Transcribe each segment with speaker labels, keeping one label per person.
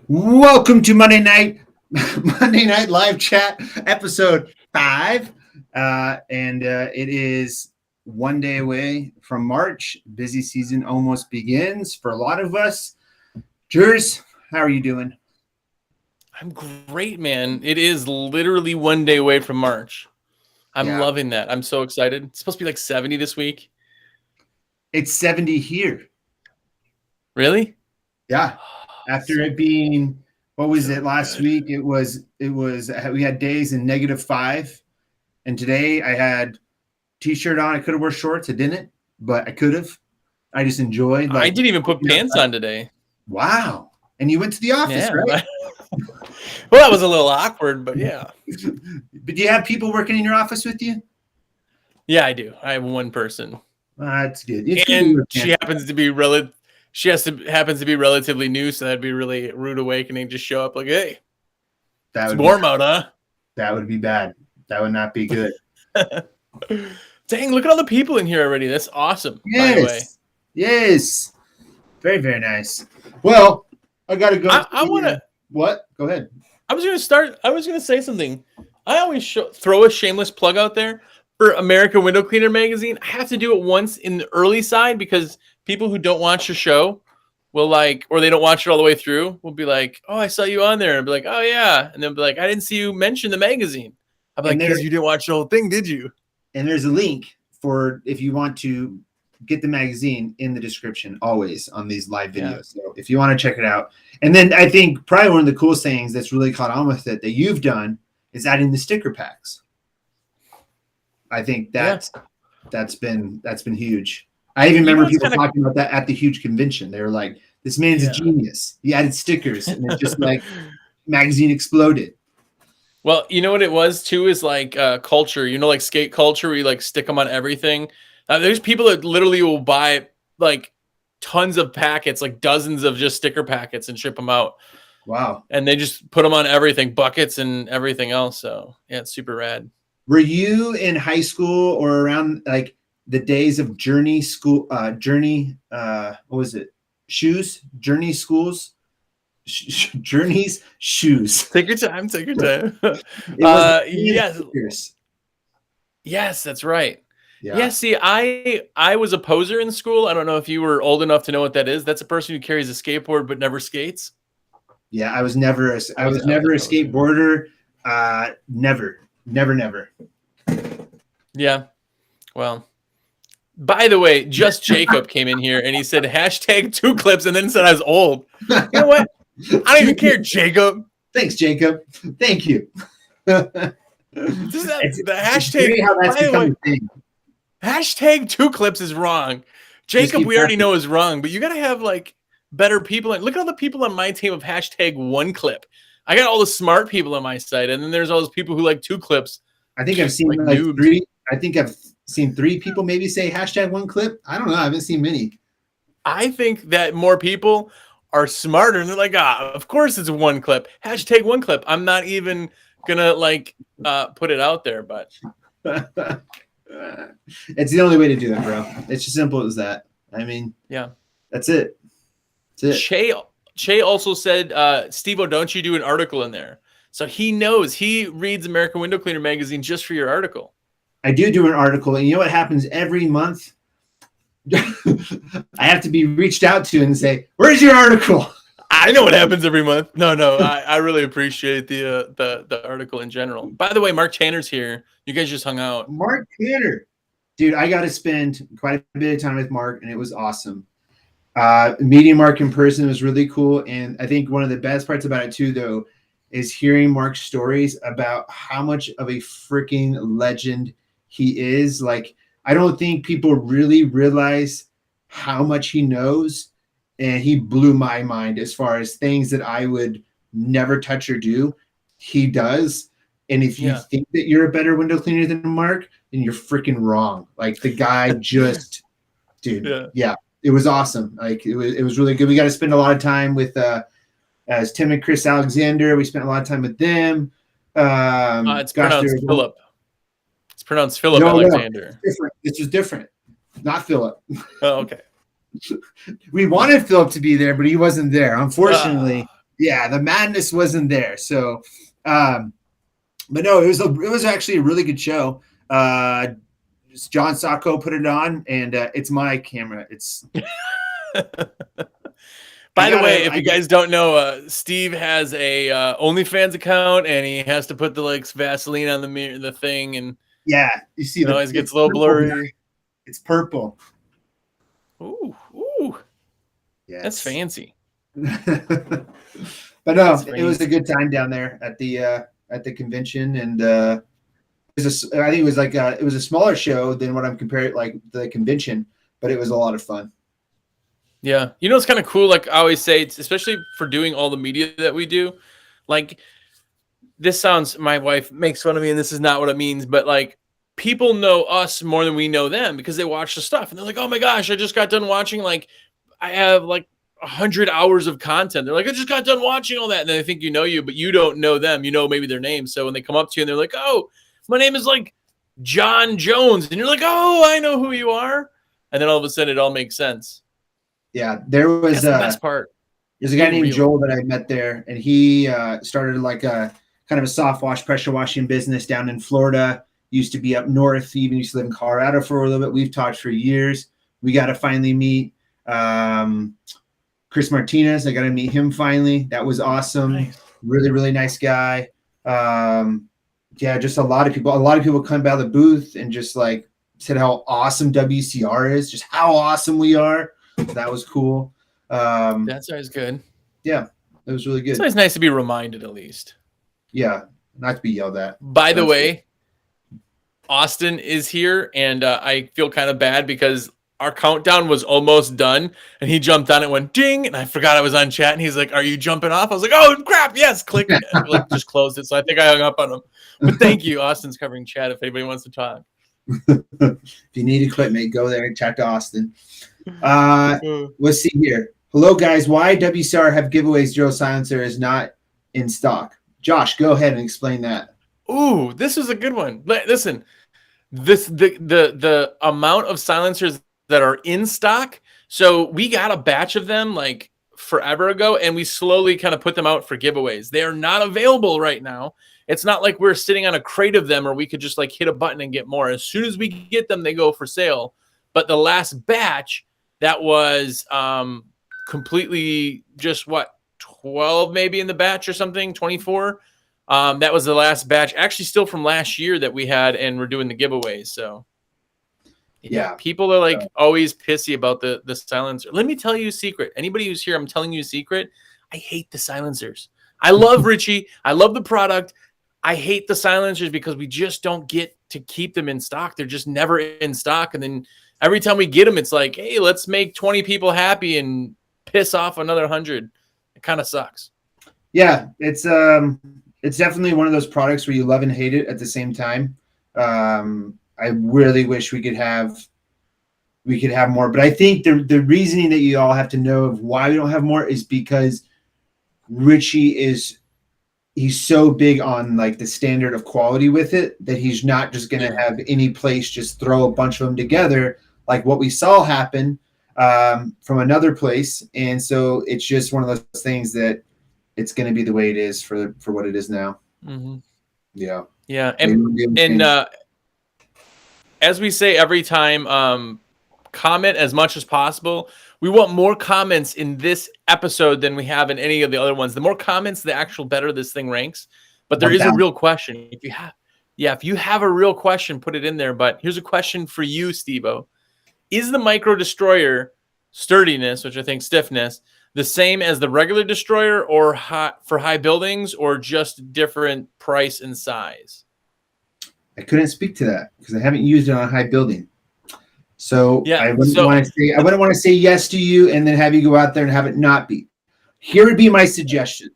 Speaker 1: Welcome to Monday Night Live Chat, episode 5. It is one day away from March. Busy season almost begins for a lot of us. Jers, how are you doing?
Speaker 2: I'm great, man. It is literally one day away from March. I'm loving that. I'm so excited. It's supposed to be like 70 this week.
Speaker 1: It's 70 here.
Speaker 2: Really?
Speaker 1: Yeah. After it being, what was it last week? It was, we had days in -5. And today I had t-shirt on. I could have wore shorts. I didn't, but I could have. I just enjoyed.
Speaker 2: I didn't even put pants on today.
Speaker 1: Wow. And you went to the office, right?
Speaker 2: Well, that was a little awkward, but yeah.
Speaker 1: But do you have people working in your office with you?
Speaker 2: Yeah, I do. I have one person.
Speaker 1: That's good.
Speaker 2: And she happens to be happens to be relatively new, so that'd be really rude awakening. Just show up like, hey, it's warm out, huh?
Speaker 1: That would be bad. That would not be good.
Speaker 2: Dang, look at all the people in here already. That's awesome.
Speaker 1: Yes.
Speaker 2: By the way.
Speaker 1: Yes. Very, very nice. Well, I got to go.
Speaker 2: I want to.
Speaker 1: What? Go ahead.
Speaker 2: I was going to say something. I always throw a shameless plug out there for American Window Cleaner magazine. I have to do it once in the early side because people who don't watch the show will or they don't watch it all the way through, will be like, oh, I saw you on there. And be like, oh, yeah. And they'll be like, I didn't see you mention the magazine. I'm like, because you didn't watch the whole thing, did you?
Speaker 1: And there's a link for if you want to get the magazine in the description always on these live videos. Yeah. So if you want to check it out. And then I think probably one of the coolest things that's really caught on with it that you've done is adding the sticker packs. I think that's been huge. I even remember people talking about that at the huge convention. They were like, this man's a genius. He added stickers and it's just like magazine exploded.
Speaker 2: Well, you know what it was too is like culture, like skate culture where you stick them on everything. There's people that literally will buy like tons of packets, like dozens of just sticker packets and ship them out.
Speaker 1: Wow.
Speaker 2: And they just put them on everything, buckets and everything else. So yeah, it's super rad.
Speaker 1: Were you in high school or around like the days of Journey schools? Journeys? Shoes.
Speaker 2: Take your time. Yes, that's right. Yeah. See, I was a poser in school. I don't know if you were old enough to know what that is. That's a person who carries a skateboard but never skates.
Speaker 1: Yeah, I was never a skateboarder. Never.
Speaker 2: Yeah. Well, by the way, just Jacob came in here and he said #2 clips and then said I was old. You know what? I don't even care, Jacob.
Speaker 1: Thanks, Jacob. Thank you.
Speaker 2: The hashtag.
Speaker 1: How that's become a thing.
Speaker 2: #2 clips is wrong. Jacob, we already know is wrong, but you got to have better people. Look at all the people on my team of #1 clip. I got all the smart people on my side, and then there's all those people who like 2 clips.
Speaker 1: I think I've seen 3. I think I've seen 3 people maybe say #1 clip. I don't know. I haven't seen many.
Speaker 2: I think that more people are smarter, and they're like, of course it's 1 clip. #1 clip. I'm not even gonna put it out there, but
Speaker 1: it's the only way to do it, bro. It's as simple as that. I mean,
Speaker 2: yeah,
Speaker 1: that's it.
Speaker 2: Che also said, SteveO, don't you do an article in there? So he knows. He reads American Window Cleaner magazine just for your article.
Speaker 1: I do an article, and you know what happens every month? I have to be reached out to and say, "Where's your article?"
Speaker 2: I know what happens every month. No, I really appreciate the article in general. By the way, Mark Tanner's here. You guys just hung out.
Speaker 1: Mark Tanner, dude, I got to spend quite a bit of time with Mark, and it was awesome. Meeting Mark in person was really cool, and I think one of the best parts about it too, though, is hearing Mark's stories about how much of a freaking legend he is. I don't think people really realize how much he knows, and he blew my mind as far as things that I would never touch or do. He does, and if you think that you're a better window cleaner than Mark, then you're freaking wrong. The guy just, dude, yeah. It was awesome. It was really good. We got to spend a lot of time with as Tim and Chris Alexander. We spent a lot of time with them.
Speaker 2: It's pronounced Philip. It's pronounced Philip Alexander.
Speaker 1: No, this was different. Not Philip.
Speaker 2: Oh, okay.
Speaker 1: We wanted Philip to be there, but he wasn't there. Unfortunately, Yeah, the madness wasn't there. So, but no, it was actually a really good show. John Sacco put it on, and it's my camera. It's
Speaker 2: By the way, if you guys don't know, Steve has a OnlyFans account, and he has to put the like Vaseline on the mirror, the thing, and
Speaker 1: yeah, you see,
Speaker 2: it always gets a little blurry.
Speaker 1: It's purple.
Speaker 2: Ooh, yeah, that's fancy.
Speaker 1: But no, it was a good time down there at the convention, and I think it was like it was a smaller show than what I'm comparing like the convention, but it was a lot of fun.
Speaker 2: Yeah, you know, it's kind of cool. Like I always say, it's especially for doing all the media that we do. Like this sounds, my wife makes fun of me, and this is not what it means, but like people know us more than we know them because they watch the stuff, and they're like, "Oh my gosh, I just got done watching. Like, I have like 100 hours of content." They're like, "I just got done watching all that," and they think you know you, but you don't know them. You know maybe their name. So when they come up to you and they're like, "Oh, my name is like John Jones," and you're like, "Oh, I know who you are," and then all of a sudden it all makes sense.
Speaker 1: Yeah, there was
Speaker 2: the best part.
Speaker 1: There's a guy named Joel that I met there, and he started like a kind of a soft wash, pressure washing business down in Florida. Used to be up north. He even used to live in Colorado for a little bit. We've talked for years. We got to finally meet Chris Martinez. I got to meet him finally. That was awesome. Nice. Really, really nice guy. Yeah, just a lot of people. A lot of people come by the booth and just like said how awesome WCR is, just how awesome we are. That was cool.
Speaker 2: That's always good.
Speaker 1: Yeah, it was really good.
Speaker 2: It's always nice to be reminded, at least.
Speaker 1: Yeah, not to be yelled at.
Speaker 2: By the way, Austin is here, and I feel kind of bad because our countdown was almost done, and he jumped on it, went ding, and I forgot I was on chat, and he's like, "Are you jumping off?" I was like, "Oh crap, yes!" Click, like just closed it. So I think I hung up on him. But thank you, Austin's covering chat. If anybody wants to talk,
Speaker 1: if you need equipment, go there and chat to Austin. Let's see here. Hello, guys. Why WCR have giveaways? Xero Silencer is not in stock. Josh, go ahead and explain that.
Speaker 2: Ooh, this is a good one. Listen, the amount of silencers that are in stock. So we got a batch of them like forever ago, and we slowly kind of put them out for giveaways. They are not available right now. It's not like we're sitting on a crate of them, or we could just like hit a button and get more. As soon as we get them, they go for sale. But the last batch, that was completely just 12 maybe in the batch or something, 24. That was the last batch, actually still from last year that we had, and we're doing the giveaways. So yeah, people are like always pissy about the silencer. Let me tell you a secret. Anybody who's here, I'm telling you a secret. I hate the silencers. I love Richie. I love the product. I hate the silencers because we just don't get to keep them in stock. They're just never in stock. And then every time we get them, it's like, hey, let's make 20 people happy and piss off another 100. It kind of sucks.
Speaker 1: Yeah, it's definitely one of those products where you love and hate it at the same time. I really wish we could have more, but I think the reasoning that you all have to know of why we don't have more is because Richie he's so big on like the standard of quality with it that he's not just going to have any place just throw a bunch of them together like what we saw happen from another place. And so it's just one of those things that it's going to be the way it is for what it is now.
Speaker 2: Mm-hmm.
Speaker 1: Yeah.
Speaker 2: Yeah. And as we say every time, comment as much as possible. We want more comments in this episode than we have in any of the other ones. The more comments, the actual better this thing ranks. But there is a real question. If you have a real question, put it in there. But here's a question for you, SteveO. Is the Micro Destroyer sturdiness, which I think stiffness, the same as the regular Destroyer or for high buildings, or just different price and size?
Speaker 1: I couldn't speak to that because I haven't used it on a high building. So I wouldn't want to say yes to you and then have you go out there and have it not be. Here would be my suggestion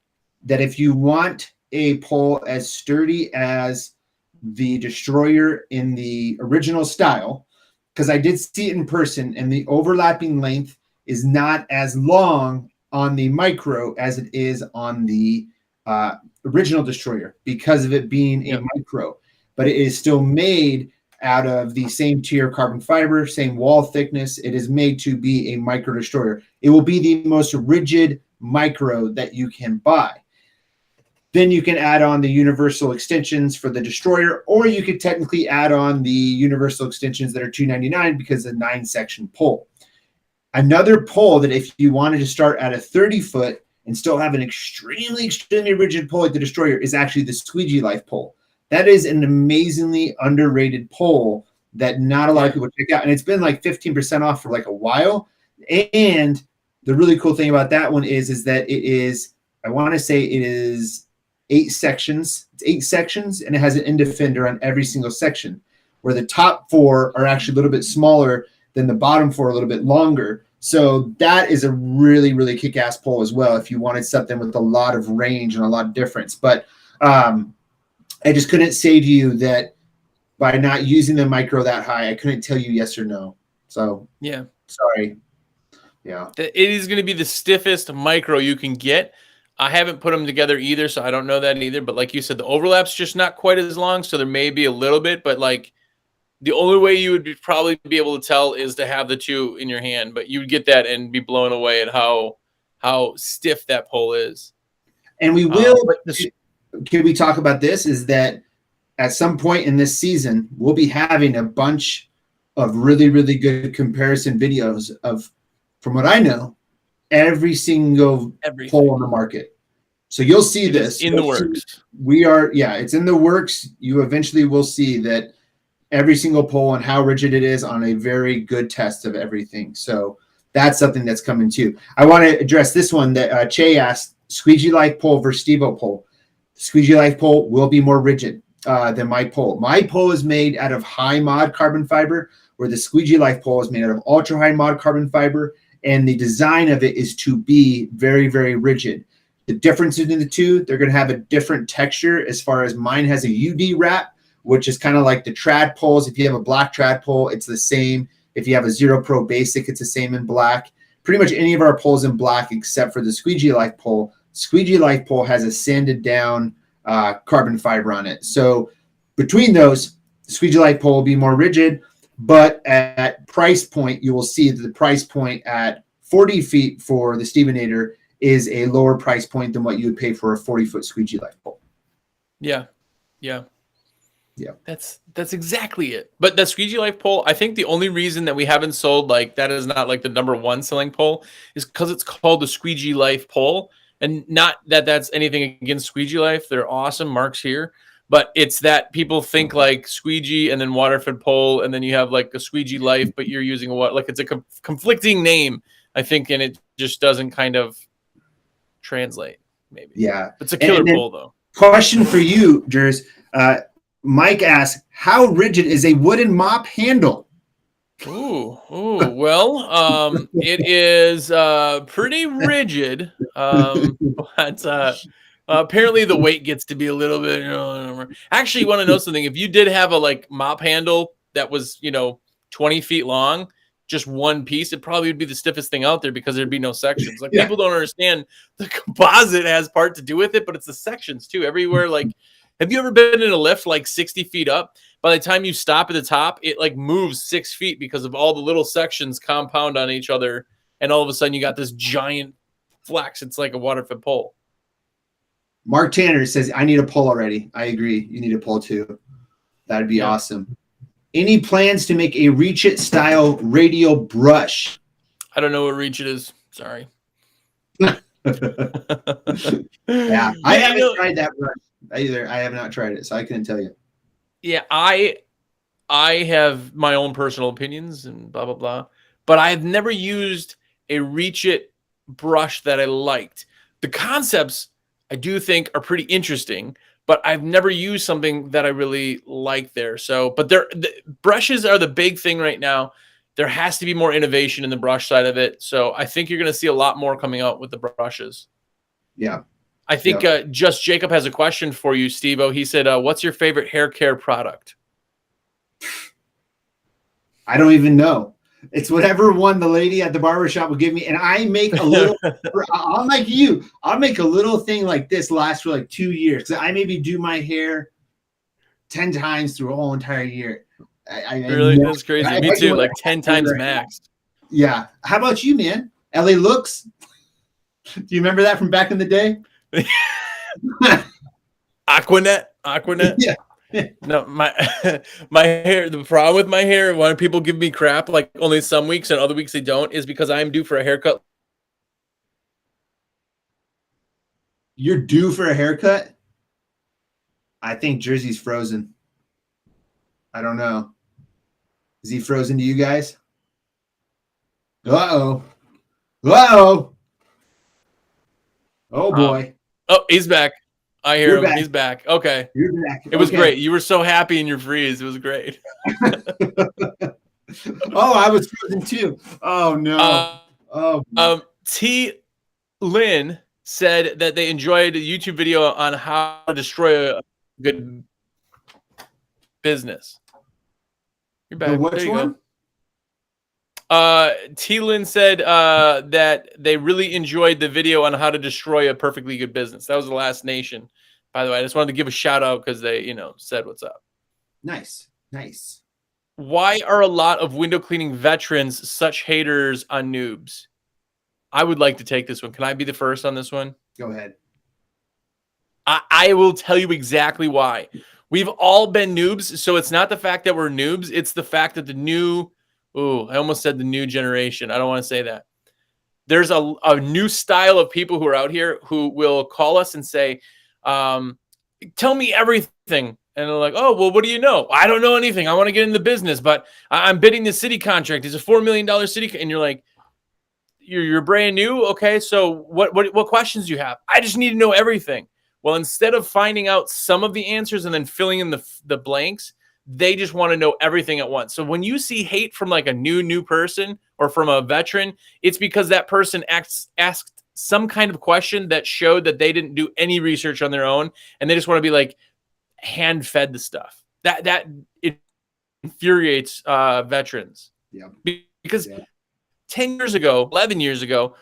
Speaker 1: that if you want a pole as sturdy as the Destroyer in the original style, because I did see it in person, and the overlapping length is not as long on the Micro as it is on the original Destroyer because of it being a Micro, but it is still made out of the same tier carbon fiber, same wall thickness. It is made to be a Micro Destroyer. It will be the most rigid Micro that you can buy. Then you can add on the universal extensions for the Destroyer, or you could technically add on the universal extensions that are $299 because of the 9-section pole. Another pole that if you wanted to start at a 30-foot and still have an extremely, extremely rigid pole like the Destroyer is actually the Squeegee Life pole. That is an amazingly underrated pole that not a lot of people check out. And it's been like 15% off for like a while. And the really cool thing about that one is that it is, I want to say it is 8 sections. It's 8 sections, and it has an end defender on every single section, where the top 4 are actually a little bit smaller than the bottom 4, a little bit longer. So that is a really, really kick-ass pole as well if you wanted something with a lot of range and a lot of difference. But I just couldn't say to you that by not using the Micro that high, I couldn't tell you yes or no. So
Speaker 2: yeah,
Speaker 1: sorry. Yeah,
Speaker 2: it is going to be the stiffest Micro you can get. I haven't put them together either, so I don't know that either. But like you said, the overlap's just not quite as long, so there may be a little bit. But like the only way you would probably be able to tell is to have the two in your hand. But you would get that and be blown away at how stiff that pole is.
Speaker 1: And we will. Can we talk about this? Is that at some point in this season, we'll be having a bunch of really, really good comparison videos of, from what I know, every single pole on the market. So you'll see this
Speaker 2: in the works.
Speaker 1: It's in the works. You eventually will see that every single pole and how rigid it is on a very good test of everything. So that's something that's coming too. I want to address this one that Che asked: Squeegee Life pole versus SteveO pole. Squeegee Life pole will be more rigid than my pole. My pole is made out of high mod carbon fiber, where the Squeegee Life pole is made out of ultra high mod carbon fiber, and the design of it is to be very, very rigid. The difference in the two, they're going to have a different texture. As far as mine has a UD wrap, which is kind of like the trad poles. If you have a black trad pole, it's the same. If you have a Xero Pro Basic, it's the same in black. Pretty much any of our poles in black except for the Squeegee Life pole. Squeegee Life pole has a sanded down carbon fiber on it. So between those, the Squeegee Life pole will be more rigid, but at price point, you will see that the price point at 40 feet for the SteveOnator is a lower price point than what you would pay for a 40-foot Squeegee Life pole.
Speaker 2: Yeah. That's exactly it. But the Squeegee Life pole, I think the only reason that we haven't sold like that is not like the #1 selling pole is because it's called the Squeegee Life pole, and not that that's anything against Squeegee Life. They're awesome. Mark's here. But it's that people think like squeegee and then water-fed pole, and then you have like a Squeegee Life, but you're using a what? Like it's a conflicting name, I think, and it just doesn't kind of translate. Maybe.
Speaker 1: Yeah,
Speaker 2: it's a killer pole though.
Speaker 1: Question for you, Jers. Mike asks, "How rigid is a wooden mop handle?"
Speaker 2: Well, it is pretty rigid, but apparently the weight gets to be a little bit. Actually, you want to know something? If you did have a like mop handle that was 20 feet long, just one piece, it probably would be the stiffest thing out there because there'd be no sections. Like people don't understand the composite has part to do with it, but it's the sections too. Everywhere, like. Have you ever been in a lift like 60 feet up? By the time you stop at the top, it like moves 6 feet because of all the little sections compound on each other. And all of a sudden you got this giant flex. It's like a water-fed pole.
Speaker 1: Mark Tanner says, I need a pole already. I agree. You need a pole too. That'd be awesome. Any plans to make a Reach It style radial brush?
Speaker 2: I don't know what Reach It is. Sorry.
Speaker 1: I haven't tried that brush either. I have not tried it, so I couldn't tell you.
Speaker 2: Yeah, I have my own personal opinions and blah blah blah, but I have never used a Reach It brush that I liked. The concepts I do think are pretty interesting, but I've never used something that I really like there. So, but the brushes are the big thing right now. There has to be more innovation in the brush side of it. So I think you're going to see a lot more coming out with the brushes.
Speaker 1: Yeah.
Speaker 2: I think Just Jacob has a question for you, Steve-O. He said, what's your favorite hair care product?
Speaker 1: I don't even know. It's whatever one the lady at the barbershop will give me. And I make a little, I'm like you. I'll make a little thing like this last for like 2 years. So I maybe do my hair 10 times through a whole entire year.
Speaker 2: Really? That's crazy. Me too. Like 10 times max.
Speaker 1: Yeah. How about you, man? LA Looks? Do you remember that from back in the day?
Speaker 2: Aquanet.
Speaker 1: Yeah.
Speaker 2: No, my my hair. The problem with my hair, when people give me crap, like only some weeks and other weeks they don't, is because I'm due for a haircut.
Speaker 1: You're due for a haircut? I think Jersey's frozen. I don't know. Is he frozen to you guys? Uh-oh. Uh-oh. Oh, boy.
Speaker 2: Oh, he's back. I hear him.
Speaker 1: Back.
Speaker 2: He's back. Okay.
Speaker 1: You're back.
Speaker 2: It was great. You were so happy in your freeze. It was great.
Speaker 1: Oh, I was frozen too. Oh, no.
Speaker 2: T. Lynn said that they enjoyed a YouTube video on how to destroy a good business. You're back.
Speaker 1: Which one?
Speaker 2: T. Lynn said that they really enjoyed the video on how to destroy a perfectly good business. That was the last nation, by the way. I just wanted to give a shout out because they, said what's up.
Speaker 1: Nice.
Speaker 2: Why are a lot of window cleaning veterans such haters on noobs? I would like to take this one. Can I be the first on this one?
Speaker 1: Go ahead.
Speaker 2: I will tell you exactly why. We've all been noobs, so it's not the fact that we're noobs. It's the fact that I almost said the new generation. I don't want to say that. There's a new style of people who are out here who will call us and say, tell me everything. And they're like, oh, well, what do you know? I don't know anything. I want to get in the business, but I'm bidding the city contract. It's a $4 million city. And you're like, you're brand new. Okay. So what questions do you have? I just need to know everything. Well, instead of finding out some of the answers and then filling in the blanks, they just want to know everything at once. So when you see hate from like a new person or from a veteran, it's because that person asked some kind of question that showed that they didn't do any research on their own. And they just want to be like hand-fed the stuff. That it infuriates veterans.
Speaker 1: Yeah.
Speaker 2: Because 10 years ago, 11 years ago,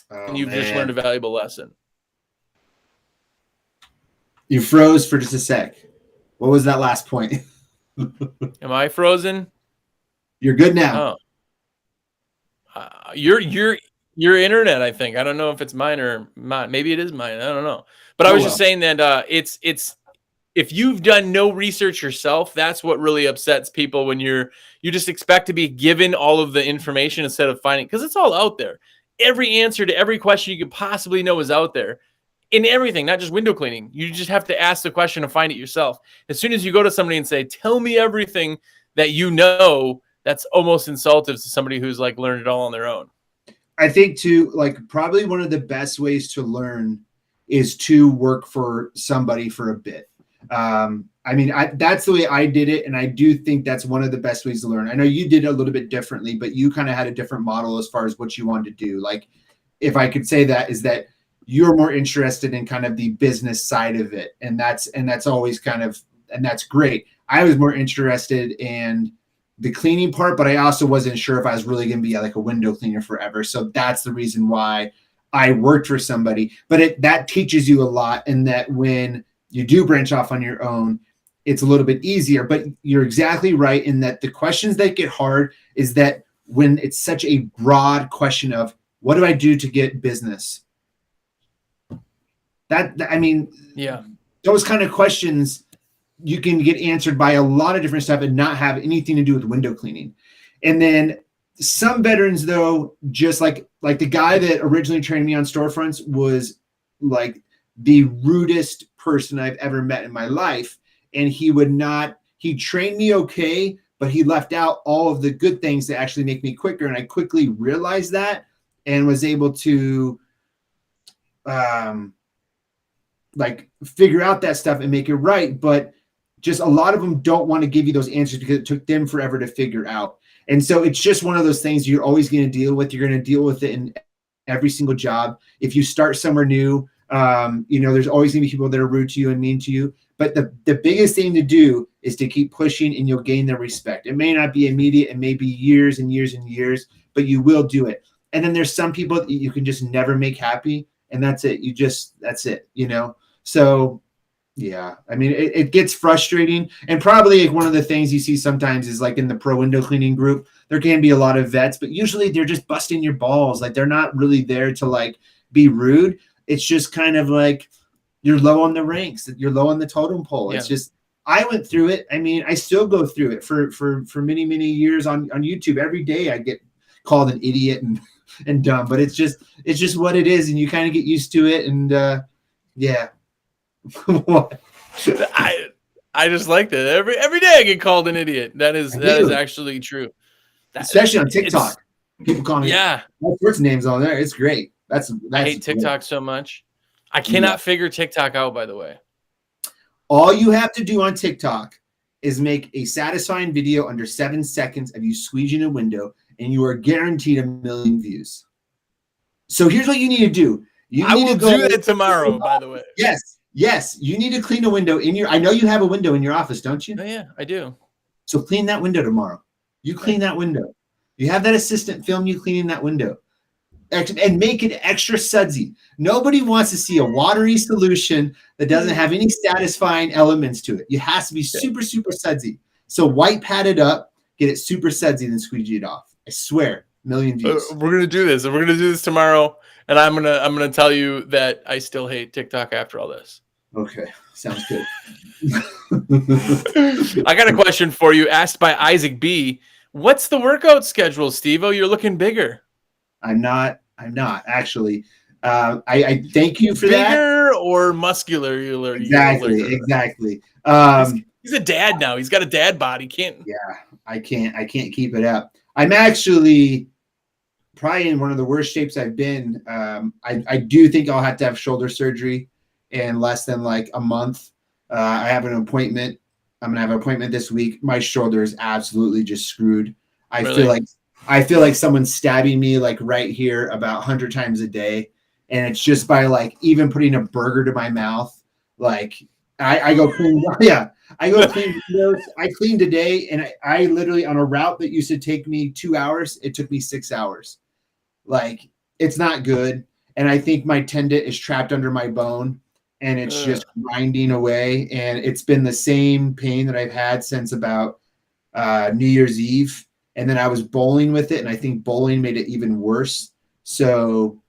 Speaker 2: and you've just learned a valuable lesson.
Speaker 1: You froze for just a sec. What was that last point?
Speaker 2: Am I frozen?
Speaker 1: You're good now.
Speaker 2: Oh. Your internet, I think. I don't know if it's mine or mine. Maybe it is mine. I don't know. But I was just saying that it's if you've done no research yourself, that's what really upsets people when you just expect to be given all of the information instead of finding, because it's all out there. Every answer to every question you could possibly know is out there in everything, not just window cleaning. You just have to ask the question and find it yourself. As soon as you go to somebody and say, tell me everything that you know, that's almost insultive to somebody who's like learned it all on their own.
Speaker 1: I think too, like probably one of the best ways to learn is to work for somebody for a bit. That's the way I did it. And I do think that's one of the best ways to learn. I know you did it a little bit differently, but you kind of had a different model as far as what you wanted to do. Like, if I could say that, is that you're more interested in kind of the business side of it. And that's always kind of, and that's great. I was more interested in the cleaning part, but I also wasn't sure if I was really going to be like a window cleaner forever. So that's the reason why I worked for somebody. But that teaches you a lot, in that when you do branch off on your own, it's a little bit easier. But you're exactly right in that the questions that get hard is that when it's such a broad question of, what do I do to get business? Those kind of questions you can get answered by a lot of different stuff and not have anything to do with window cleaning. And then some veterans, though, just like the guy that originally trained me on storefronts was like the rudest person I've ever met in my life. And he trained me okay, but he left out all of the good things that actually make me quicker. And I quickly realized that and was able to figure out that stuff and make it right. But just a lot of them don't want to give you those answers because it took them forever to figure out. And so it's just one of those things you're always going to deal with. You're going to deal with it in every single job. If you start somewhere new, there's always going to be people that are rude to you and mean to you. But the biggest thing to do is to keep pushing, and you'll gain their respect. It may not be immediate. It may be years and years and years, but you will do it. And then there's some people that you can just never make happy, and that's it. That's it, So Yeah, I mean, it gets frustrating, and probably like one of the things you see sometimes is like in the pro window cleaning group, there can be a lot of vets, but usually they're just busting your balls. Like they're not really there to like be rude. It's just kind of like you're low on the ranks, you're low on the totem pole.
Speaker 2: Yeah.
Speaker 1: It's just I went through it. I mean, I still go through it for many years on YouTube. Every day I get called an idiot and dumb, but it's just what it is, and you kind of get used to it, and yeah. What?
Speaker 2: I just like that. Every day I get called an idiot. That is actually true.
Speaker 1: Especially on TikTok. People call me all sorts of names on there. It's great. That's
Speaker 2: I hate TikTok so much. I cannot figure TikTok out, by the way.
Speaker 1: All you have to do on TikTok is make a satisfying video under 7 seconds of you squeezing a window, and you are guaranteed 1 million views. So here's what you need to do.
Speaker 2: I will do that tomorrow, by the way.
Speaker 1: Yes, you need to clean a window in your. I know you have a window in your office, don't you?
Speaker 2: Oh, yeah, I do.
Speaker 1: So clean that window tomorrow. You clean that window. You have that assistant film you cleaning that window, and make it extra sudsy. Nobody wants to see a watery solution that doesn't have any satisfying elements to it. It has to be super sudsy. So white pad it up, get it super sudsy, then squeegee it off. I swear, 1 million views.
Speaker 2: We're gonna do this. We're gonna do this tomorrow. And I'm gonna tell you that I still hate TikTok after all this.
Speaker 1: Okay, sounds good.
Speaker 2: I got a question for you, asked by Isaac B. What's the workout schedule, SteveO? You're looking bigger.
Speaker 1: I'm not actually. I thank you for that.
Speaker 2: Bigger or muscular?
Speaker 1: Exactly.
Speaker 2: He's a dad now. He's got a dad body.
Speaker 1: I can't keep it up. I'm actually probably in one of the worst shapes I've been. I do think I'll have to have shoulder surgery in less than like a month. I have an appointment. I'm gonna have an appointment this week. My shoulder is absolutely just screwed. I feel like someone's stabbing me like right here about 100 times a day, and it's just by like even putting a burger to my mouth. Like I go clean. Yeah, I go clean windows. I cleaned today, and I literally on a route that used to take me 2 hours, it took me 6 hours. Like it's not good, and I think my tendon is trapped under my bone, and it's just grinding away, and it's been the same pain that I've had since about New Year's Eve, and then I was bowling with it, and I think bowling made it even worse. So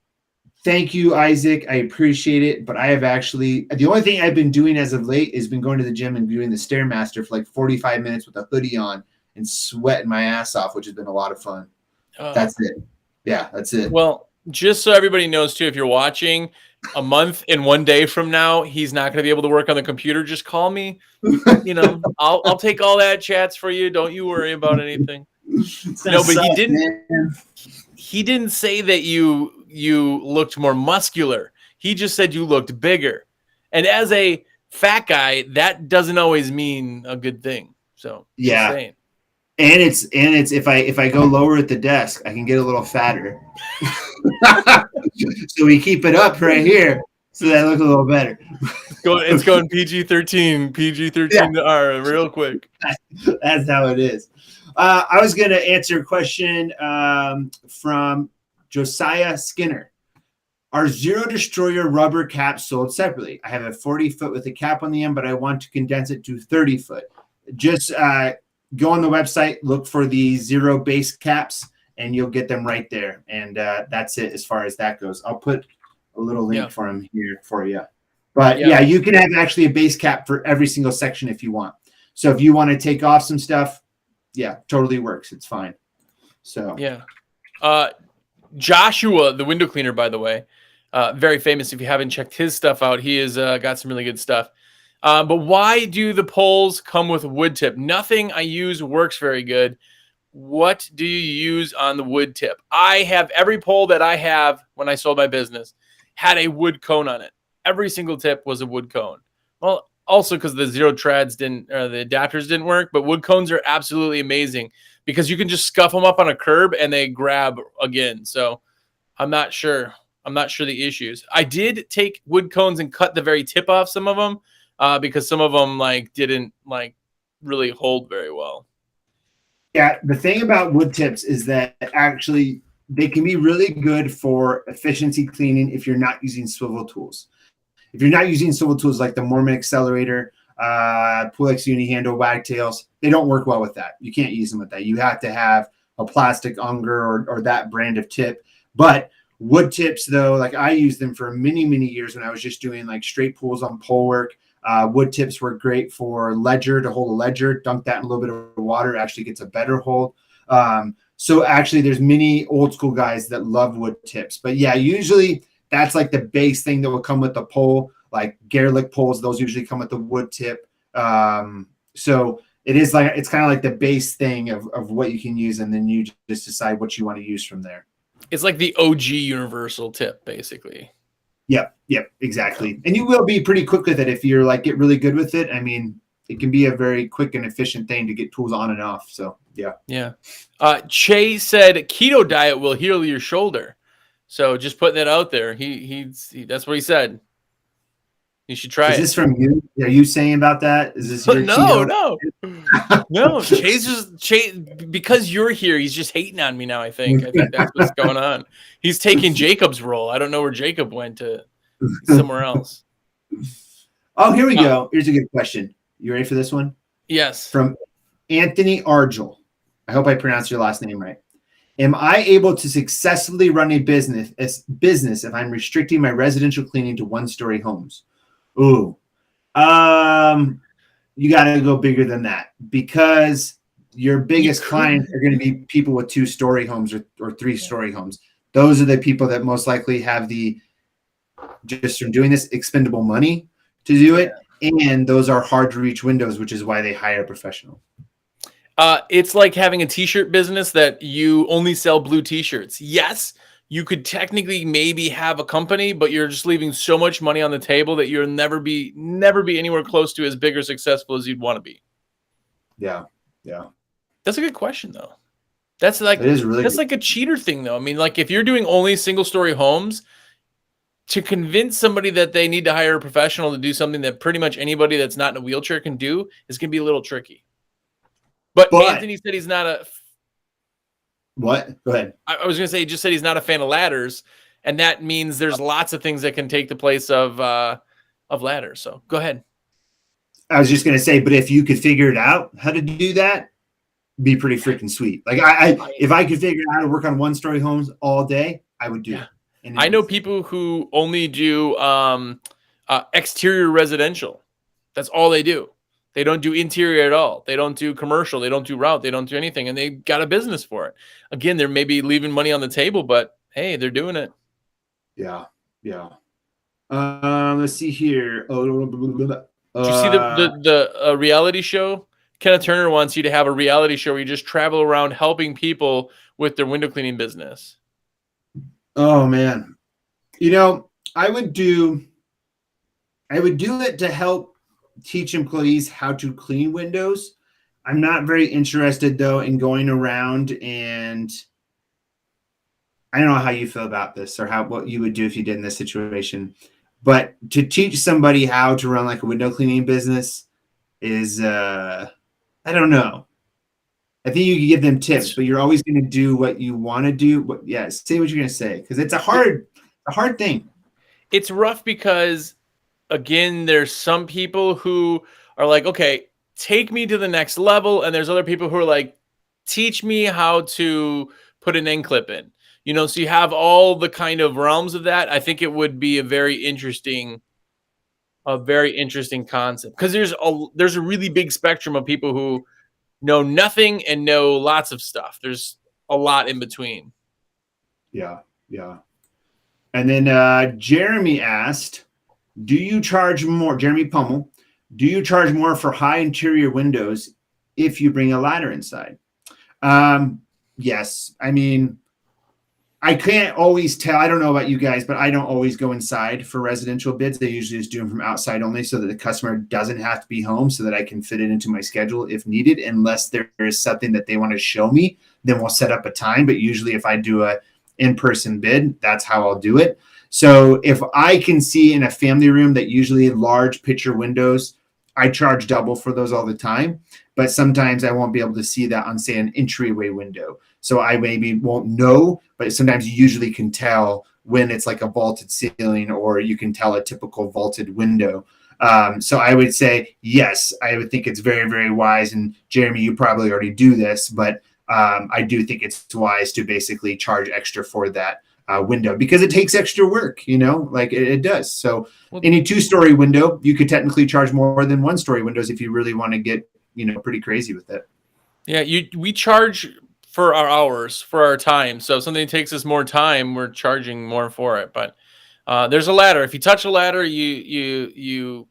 Speaker 1: thank you, Isaac. I appreciate it, but I have actually the only thing I've been doing as of late is been going to the gym and doing the Stairmaster for like 45 minutes with a hoodie on and sweating my ass off, which has been a lot of fun. That's it. Yeah, that's it.
Speaker 2: Well, just so everybody knows too, if you're watching, a month and 1 day from now, he's not going to be able to work on the computer. Just call me. You know, I'll take all that chats for you. Don't you worry about anything. No, but he didn't say that you looked more muscular. He just said you looked bigger. And as a fat guy, that doesn't always mean a good thing. So
Speaker 1: yeah. And it's if I go lower at the desk, I can get a little fatter. So we keep it up right here so that I look a little better.
Speaker 2: It's going PG-13 to R real quick.
Speaker 1: That's how it is. I was going to answer a question from Josiah Skinner. Are Xero Destroyer rubber caps sold separately? I have a 40-foot with a cap on the end, but I want to condense it to 30-foot. Just go on the website, look for the Xero base caps, and you'll get them right there. And that's it as far as that goes. I'll put a little link for them here for you. But yeah, you can have actually a base cap for every single section if you want. So if you want to take off some stuff, yeah, totally works. It's fine. So
Speaker 2: yeah. Joshua, the window cleaner, by the way, very famous. If you haven't checked his stuff out, he has got some really good stuff. But why do the poles come with a wood tip? Nothing I use works very good. What do you use on the wood tip? I have every pole that I have when I sold my business had a wood cone on it. Every single tip was a wood cone. Well, also because the Xero trads the adapters didn't work, but wood cones are absolutely amazing because you can just scuff them up on a curb and they grab again. So I'm not sure the issues. I did take wood cones and cut the very tip off some of them because some of them didn't really hold very well.
Speaker 1: Yeah, the thing about wood tips is that actually they can be really good for efficiency cleaning if you're not using swivel tools. if you're not using swivel tools like the Mormon Accelerator, Pulex Uni Handle, Wagtails, they don't work well with that. You can't use them with that. You have to have a plastic Unger or that brand of tip. But wood tips, though, like I used them for many, many years when I was just doing like straight pulls on pole work. Wood tips were great for ledger, to hold a ledger. Dunk that in a little bit of water, actually gets a better hold. So actually, there's many old school guys that love wood tips. But yeah, usually that's like the base thing that will come with the pole. Like Gerlich poles, those usually come with the wood tip. So it is like, it's kind of like the base thing of what you can use, and then you just decide what you want to use from there.
Speaker 2: It's like the OG universal tip, basically.
Speaker 1: Yep, exactly. And you will be pretty quick with it if you're like get really good with it. I mean, it can be a very quick and efficient thing to get tools on and off. So yeah.
Speaker 2: Che said keto diet will heal your shoulder. So just putting that out there. He that's what he said. You should try it.
Speaker 1: Is this from you? Are you saying about that? Is this your
Speaker 2: no. Chase because you're here, he's just hating on me now, I think that's what's going on. He's taking Jacob's role. I don't know where Jacob went to somewhere else.
Speaker 1: Oh, here we go. Here's a good question. You ready for this one?
Speaker 2: Yes.
Speaker 1: From Anthony Argel. I hope I pronounced your last name right. Am I able to successfully run a business if I'm restricting my residential cleaning to one-story homes? Ooh, you got to go bigger than that, because your biggest clients are going to be people with 2-story homes or 3-story homes. Those are the people that most likely have just from doing this, expendable money to do it. And those are hard to reach windows, which is why they hire a professional.
Speaker 2: It's like having a t-shirt business that you only sell blue t-shirts. Yes, you could technically maybe have a company, but you're just leaving so much money on the table that you'll never be anywhere close to as big or successful as you'd want to be.
Speaker 1: Yeah.
Speaker 2: That's a good question, though. That's like like a cheater thing, though. I mean, like if you're doing only single-story homes, to convince somebody that they need to hire a professional to do something that pretty much anybody that's not in a wheelchair can do is going to be a little tricky. But Anthony said he's not a.
Speaker 1: What? Go ahead.
Speaker 2: I was going to say, he just said he's not a fan of ladders, and that means there's lots of things that can take the place of ladders. So go ahead.
Speaker 1: I was just going to say, but if you could figure it out how to do that, be pretty freaking sweet. Like if I could figure out how to work on one-story homes all day, I would do it. And
Speaker 2: I know people who only do exterior residential. That's all they do. They don't do interior at all. They don't do commercial. They don't do route. They don't do anything. And they got a business for it. Again, they're maybe leaving money on the table, but hey, they're doing it.
Speaker 1: Yeah. Let's see here.
Speaker 2: Did you see the reality show? Kenneth Turner wants you to have a reality show where you just travel around helping people with their window cleaning business.
Speaker 1: Oh man. I would do it to help teach employees how to clean windows. I'm not very interested though in going around, and I don't know how you feel about this or what you would do if you did in this situation, but to teach somebody how to run like a window cleaning business is I don't know. I think you can give them tips, but you're always going to do what you want to do. But yeah, say what you're going to say, because it's a hard thing.
Speaker 2: It's rough because, again, there's some people who are like, okay, take me to the next level. And there's other people who are like, teach me how to put an end clip in. So you have all the kind of realms of that. I think it would be a very interesting concept, because there's a really big spectrum of people who know nothing and know lots of stuff. There's a lot in between.
Speaker 1: Yeah. And then Jeremy asked, do you charge more, Jeremy Pummel, do you charge more for high interior windows if you bring a ladder inside? Yes. I mean, I can't always tell. I don't know about you guys, but I don't always go inside for residential bids. They usually just do them from outside only so that the customer doesn't have to be home, so that I can fit it into my schedule if needed. Unless there is something that they want to show me, then we'll set up a time. But usually if I do a in-person bid, that's how I'll do it. So if I can see in a family room that usually large picture windows, I charge double for those all the time. But sometimes I won't be able to see that on, say, an entryway window. So I maybe won't know, but sometimes you usually can tell when it's like a vaulted ceiling, or you can tell a typical vaulted window. So I would say, yes, I would think it's very, very wise. And Jeremy, you probably already do this, but I do think it's wise to basically charge extra for that window, because it takes extra work, like it does. So any 2-story window, you could technically charge more than 1-story windows if you really want to get, pretty crazy with it.
Speaker 2: Yeah, we charge for our hours, for our time. So if something takes us more time, we're charging more for it. But there's a ladder. If you touch a ladder, you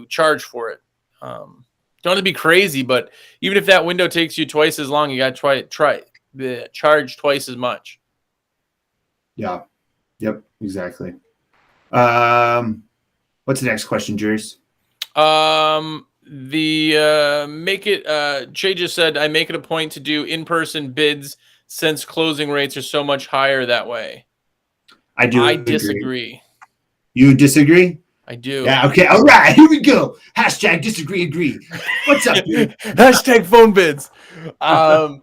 Speaker 2: charge for it. Don't have to be crazy, but even if that window takes you twice as long, you got to charge twice as much.
Speaker 1: Yeah. Yep. Exactly. What's the next question, Jers?
Speaker 2: Jay just said, I make it a point to do in-person bids since closing rates are so much higher that way.
Speaker 1: I
Speaker 2: disagree.
Speaker 1: You disagree?
Speaker 2: I do.
Speaker 1: Yeah. Okay. All right. Here we go. Hashtag disagree, agree. What's up, dude?
Speaker 2: Hashtag phone bids. No,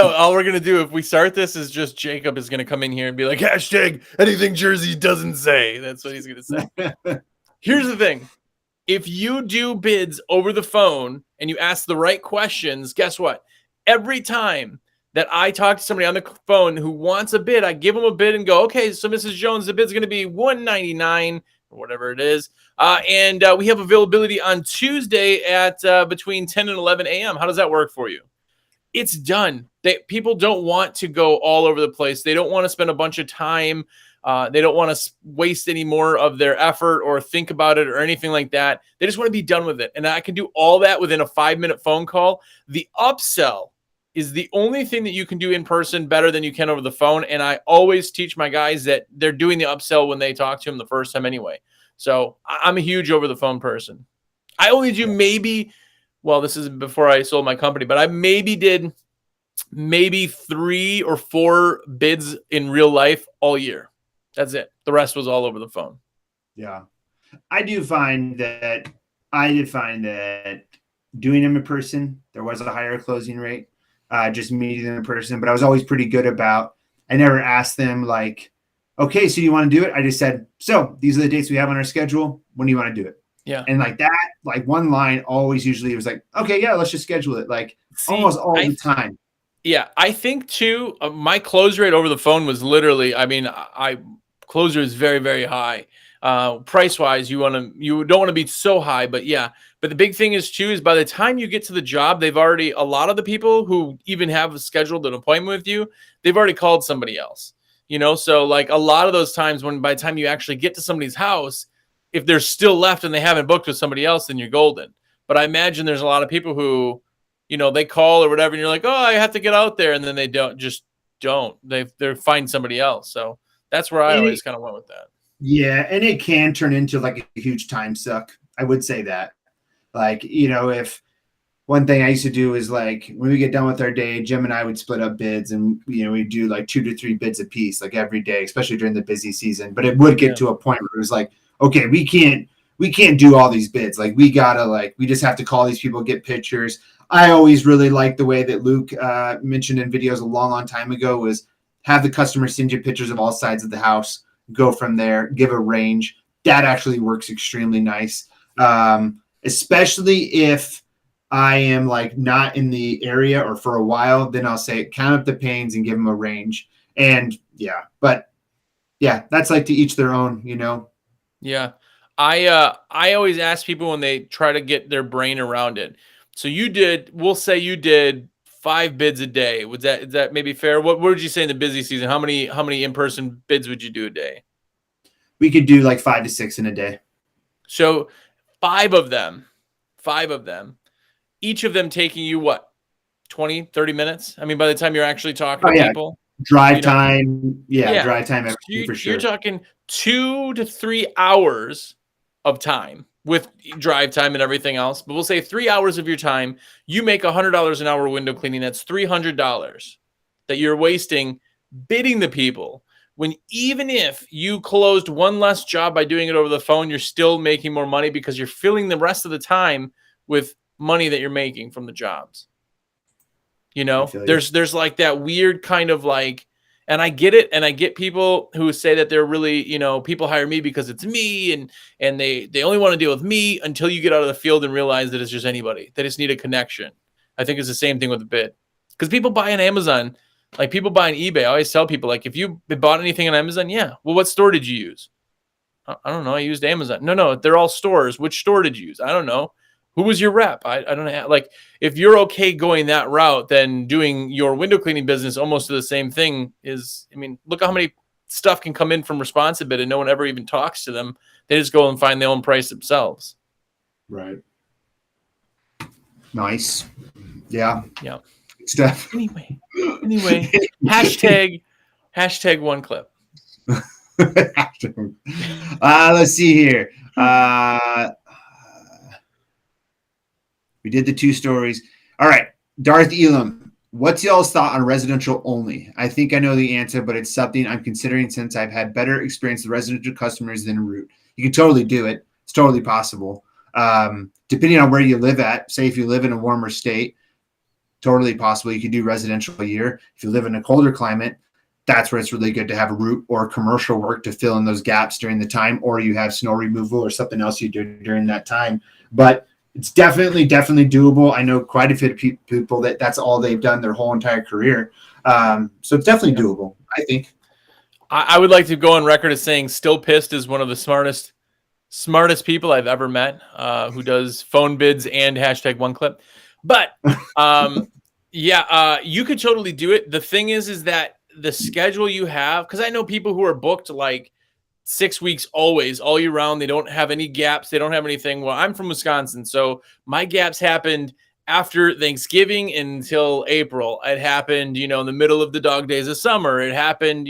Speaker 2: all we're going to do if we start this is just Jacob is going to come in here and be like, hashtag anything Jersey doesn't say. That's what he's going to say. Here's the thing. If you do bids over the phone and you ask the right questions, guess what? Every time that I talk to somebody on the phone who wants a bid, I give them a bid and go, okay, so Mrs. Jones, the bid's going to be $199 or whatever it is. And we have availability on Tuesday at between 10 and 11 a.m. How does that work for you? It's done. People don't want to go all over the place. They don't want to spend a bunch of time. They don't want to waste any more of their effort or think about it or anything like that. They just want to be done with it. And I can do all that within a 5-minute phone call. The upsell is the only thing that you can do in person better than you can over the phone. And I always teach my guys that they're doing the upsell when they talk to them the first time anyway. So I'm a huge over the phone person. I only do this is before I sold my company, but I did 3 or 4 bids in real life all year. That's it. The rest was all over the phone.
Speaker 1: Yeah. I did find that doing them in person, there was a higher closing rate, just meeting them in person. But I was always pretty good about, I never asked them like, okay, so you want to do it? I just said, so these are the dates we have on our schedule. When do you want to do it?
Speaker 2: Yeah.
Speaker 1: And like that, like one line always usually was like, okay, yeah, let's just schedule it. Like almost all the time.
Speaker 2: Yeah. I think too, my close rate over the phone was literally, close rate is very, very high. Price wise, you don't want to be so high, but yeah. But the big thing is by the time you get to the job, a lot of the people who even have scheduled an appointment with you, they've already called somebody else, So like a lot of those times by the time you actually get to somebody's house, if they're still left and they haven't booked with somebody else, then you're golden. But I imagine there's a lot of people who, they call or whatever, and you're like, oh, I have to get out there. And then they don't. They find somebody else. So that's where I always kind of went with that.
Speaker 1: Yeah, and it can turn into like a huge time suck. I would say that. Like, if one thing I used to do is like when we get done with our day, Jim and I would split up bids and, we'd do like 2 to 3 bids a piece, like every day, especially during the busy season. But it would get to a point where it was like, okay, we can't do all these bids. Like we just have to call these people, get pictures. I always really liked the way that Luke mentioned in videos a long time ago was have the customer send you pictures of all sides of the house, go from there, give a range. That actually works extremely nice. Especially if I am like not in the area or for a while, then I'll say count up the panes and give them a range. And that's like to each their own,
Speaker 2: Yeah. I always ask people when they try to get their brain around it. So we'll say you did 5 bids a day. Is that maybe fair? What would you say in the busy season? How many in-person bids would you do a day?
Speaker 1: We could do like 5 to 6 in a day.
Speaker 2: So 5 of them, each of them taking you what? 20, 30 minutes? I mean, by the time you're actually talking to people.
Speaker 1: Drive time. Yeah, drive time for sure.
Speaker 2: You're talking 2 to 3 hours of time with drive time and everything else. But we'll say 3 hours of your time, you make $100 an hour window cleaning. That's $300 that you're wasting bidding the people. When even if you closed one less job by doing it over the phone, you're still making more money because you're filling the rest of the time with money that you're making from the jobs. There's like that weird kind of like And I get it, and I get people who say that they're really, people hire me because it's me, and they only want to deal with me, until you get out of the field and realize that it's just anybody. They just need a connection. I think it's the same thing with the bid, because people buy on Amazon, like people buy on eBay. I always tell people, like, if you bought anything on Amazon, yeah, well, what store did you use? I don't know. I used Amazon. No, they're all stores. Which store did you use? I don't know. Who was your rep? I don't know. Like, if you're okay going that route, then doing your window cleaning business almost the same thing is, I mean, look how many stuff can come in from Responsibid and no one ever even talks to them. They just go and find their own price themselves.
Speaker 1: Right. Nice. Yeah.
Speaker 2: Yeah.
Speaker 1: Stuff.
Speaker 2: Anyway, hashtag one clip.
Speaker 1: Let's see here. We did the 2 stories. All right. Darth Elam, what's y'all's thought on residential only? I think I know the answer, but it's something I'm considering since I've had better experience with residential customers than a route. You can totally do it. It's totally possible. Depending on where you live at, say if you live in a warmer state, totally possible. You could do residential a year. If you live in a colder climate, that's where it's really good to have a route or commercial work to fill in those gaps during the time, or you have snow removal or something else you do during that time. But it's definitely doable. I know quite a few people that's all they've done their whole entire career. So it's definitely doable, I think.
Speaker 2: I would like to go on record as saying Still Pissed is one of the smartest people I've ever met, who does phone bids and hashtag one clip. But you could totally do it. The thing is that the schedule you have, because I know people who are booked like 6 weeks always, all year round. They don't have any gaps. They don't have anything. Well, I'm from Wisconsin, so my gaps happened after Thanksgiving until April. It happened, in the middle of the dog days of summer. It happened,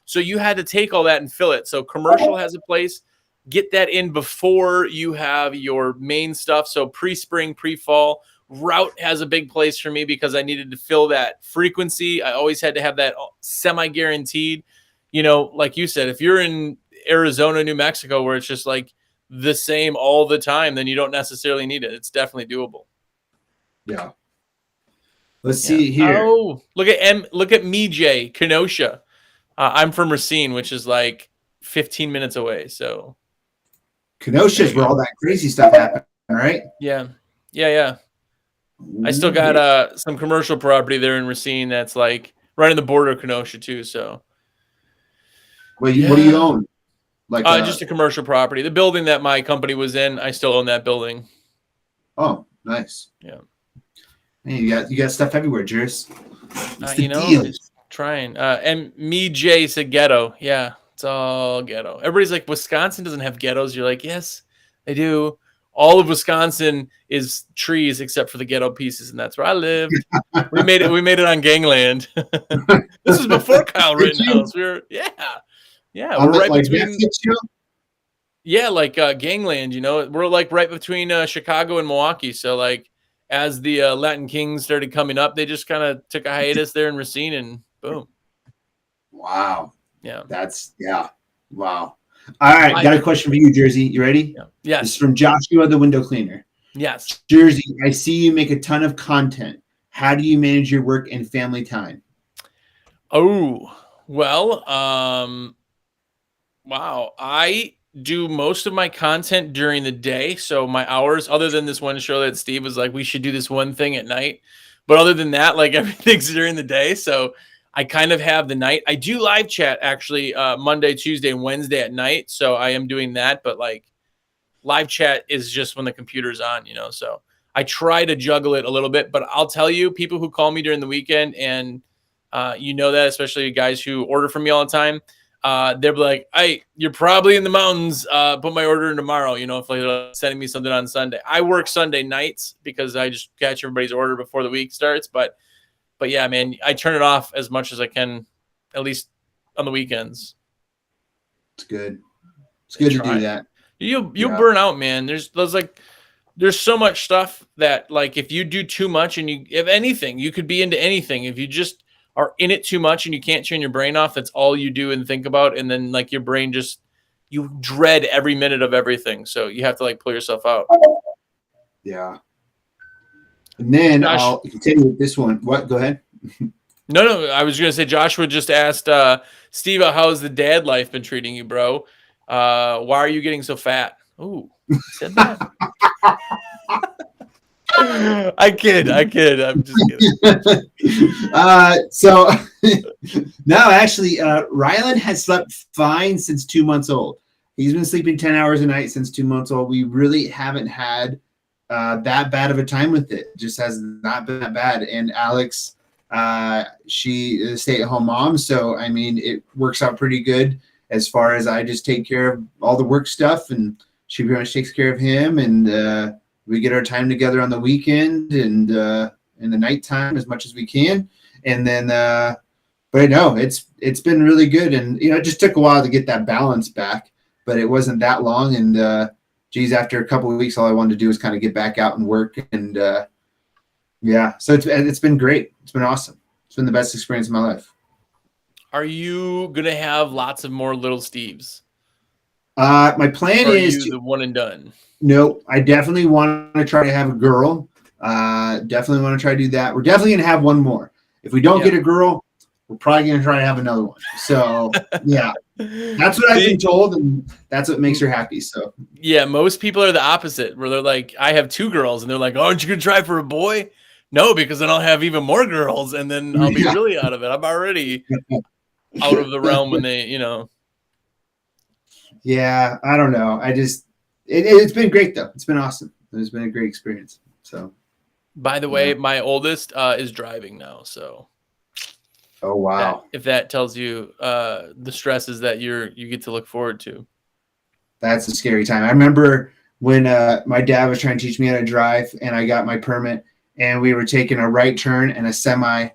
Speaker 2: so you had to take all that and fill it. So commercial has a place. Get that in before you have your main stuff. So pre-spring, pre-fall. Route has a big place for me because I needed to fill that frequency. I always had to have that semi-guaranteed. Like you said, if you're in Arizona, New Mexico, where it's just like the same all the time, then you don't necessarily need it. It's definitely doable.
Speaker 1: Yeah. Let's see here.
Speaker 2: Oh, look at me, Jay, Kenosha. I'm from Racine, which is like 15 minutes away. So
Speaker 1: Kenosha is where all that crazy stuff happened, right?
Speaker 2: Yeah. I still got some commercial property there in Racine that's like right on the border of Kenosha too. So
Speaker 1: what do you own? Like
Speaker 2: just a commercial property. The building that my company was in, I still own that building.
Speaker 1: Oh, nice.
Speaker 2: Yeah.
Speaker 1: Man, you got stuff everywhere, Juris.
Speaker 2: Just trying. And me, Jay, said ghetto. Yeah, it's all ghetto. Everybody's like, Wisconsin doesn't have ghettos. You're like, yes, they do. All of Wisconsin is trees except for the ghetto pieces, and that's where I lived. We made it on gangland. This was before Kyle Rittenhouse. We're right
Speaker 1: like
Speaker 2: between. Like gangland. We're like right between Chicago and Milwaukee. So like, as the Latin Kings started coming up, they just kind of took a hiatus there in Racine, and boom.
Speaker 1: Wow.
Speaker 2: Yeah.
Speaker 1: Wow. All right, got a question for you, Jersey. You ready?
Speaker 2: Yeah. Yes.
Speaker 1: This is from Joshua, the window cleaner.
Speaker 2: Yes.
Speaker 1: Jersey, I see you make a ton of content. How do you manage your work and family time?
Speaker 2: Oh, well, wow. I do most of my content during the day. So my hours, other than this one show that Steve was like, we should do this one thing at night. But other than that, like everything's during the day. So I kind of have the night. I do live chat actually Monday, Tuesday, and Wednesday at night. So I am doing that. But like live chat is just when the computer's on, so I try to juggle it a little bit. But I'll tell you, people who call me during the weekend and that, especially guys who order from me all the time, they're like, hey, you're probably in the mountains. Put my order in tomorrow, if they're sending me something on Sunday. I work Sunday nights because I just catch everybody's order before the week starts. But yeah, man, I turn it off as much as I can, at least on the weekends.
Speaker 1: It's good. It's good to do that.
Speaker 2: You'll burn out, man. There's so much stuff that like if you do too much and if anything, you could be into anything. If you just are in it too much and you can't turn your brain off, that's all you do and think about. And then like your brain you dread every minute of everything. So you have to like pull yourself out.
Speaker 1: Yeah. And then I'll continue with this one. What? Go ahead.
Speaker 2: No. I was gonna say Joshua just asked Steve, how's the dad life been treating you, bro? Why are you getting so fat? Ooh, he said that. I kid. I'm just kidding.
Speaker 1: So no, actually, Rylan has slept fine since 2 months old. He's been sleeping 10 hours a night since 2 months old. We really haven't had that bad of a time with it. Just has not been that bad. And Alex, she is a stay-at-home mom, so I mean, it works out pretty good as far as I just take care of all the work stuff, and she pretty much takes care of him, and we get our time together on the weekend and in the nighttime as much as we can. And then, but no, it's been really good. And, it just took a while to get that balance back, but it wasn't that long. And, geez, after a couple of weeks, all I wanted to do was kind of get back out and work. And, yeah, so it's been great. It's been awesome. It's been the best experience of my life.
Speaker 2: Are you going to have lots of more little Steves?
Speaker 1: My plan is
Speaker 2: the one and done.
Speaker 1: No, I definitely want to try to have a girl. Definitely want to try to do that. We're definitely going to have one more. If we don't get a girl, we're probably going to try to have another one. So, yeah, that's what I've been told, and that's what makes her happy. So,
Speaker 2: yeah, most people are the opposite, where they're like, I have 2 girls, and they're like, oh, aren't you going to try for a boy? No, because then I'll have even more girls, and then I'll be really out of it. I'm already out of the realm when they,
Speaker 1: Yeah, I don't know. It's been great, though. It's been awesome. It's been a great experience. So,
Speaker 2: by the way, my oldest is driving now. So,
Speaker 1: oh wow!
Speaker 2: If that tells you the stresses that you get to look forward to,
Speaker 1: that's a scary time. I remember when my dad was trying to teach me how to drive, and I got my permit, and we were taking a right turn, and a semi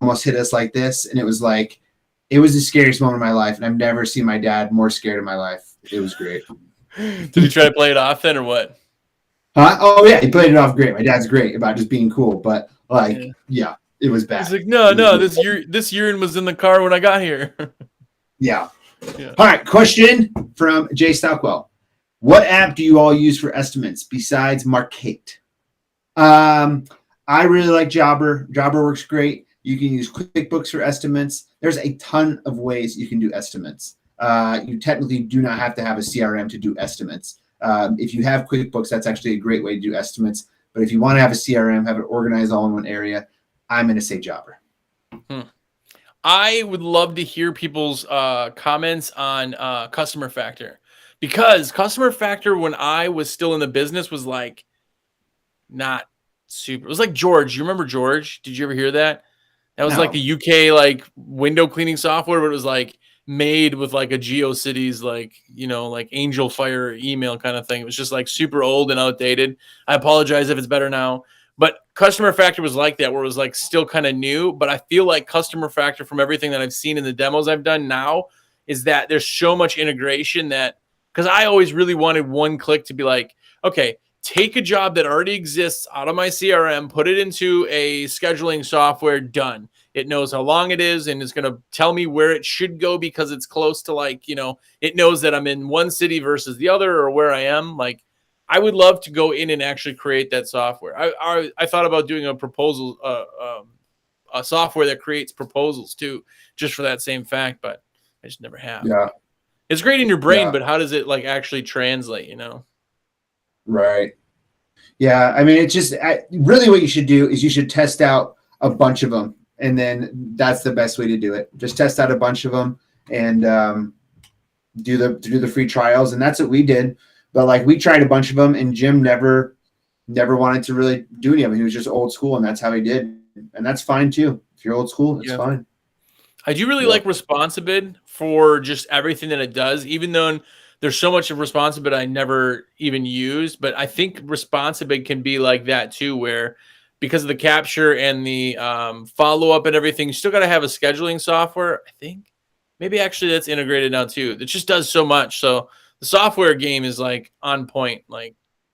Speaker 1: almost hit us like this, and it was the scariest moment of my life, and I've never seen my dad more scared in my life. It was great.
Speaker 2: Did he try to play it off then, or what?
Speaker 1: Huh? Oh yeah, he played it off great. My dad's great about just being cool, but yeah it was bad.
Speaker 2: He's like, no, this urine was in the car when I got here.
Speaker 1: Yeah. All right, question from Jay Stockwell. What app do you all use for estimates besides Markate? I really like Jobber. Jobber works great. You can use QuickBooks for estimates. There's a ton of ways you can do estimates. You technically do not have to have a CRM to do estimates. If you have QuickBooks, that's actually a great way to do estimates. But if you want to have a CRM, have it organized all in one area, I'm going to say Jobber.
Speaker 2: I would love to hear people's comments on Customer Factor, because Customer Factor, when I was still in the business, was like not super. It was like George. You remember George? Did you ever hear that? That was like the UK like window cleaning software, but it was like made with like a GeoCities, like, like Angel Fire email kind of thing. It was just like super old and outdated. I apologize if it's better now, but Customer Factor was like that, where it was like still kind of new. But I feel like Customer Factor, from everything that I've seen in the demos I've done now, is that there's so much integration that, because I always really wanted one click to be like, okay, take a job that already exists out of my CRM, put it into a scheduling software, done. It knows how long it is, and it's going to tell me where it should go, because it's close to it knows that I'm in one city versus the other, or where I am. Like, I would love to go in and actually create that software. I thought about doing a proposal, a software that creates proposals too, just for that same fact, but I just never have.
Speaker 1: Yeah.
Speaker 2: It's great in your brain, but how does it actually translate,
Speaker 1: Right. Yeah. I mean, it's just really what you should do is you should test out a bunch of them. And then that's the best way to do it. Just test out a bunch of them and do the free trials. And that's what we did. But we tried a bunch of them, and Jim never wanted to really do any of them. He was just old school, and that's how he did. And that's fine too. If you're old school, it's fine.
Speaker 2: I do really like Responsibid for just everything that it does, even though there's so much of Responsibid I never even used. But I think Responsibid can be like that too, where because of the capture and the follow-up and everything, you still got to have a scheduling software, I think. Maybe actually that's integrated now too. It just does so much. So the software game is on point,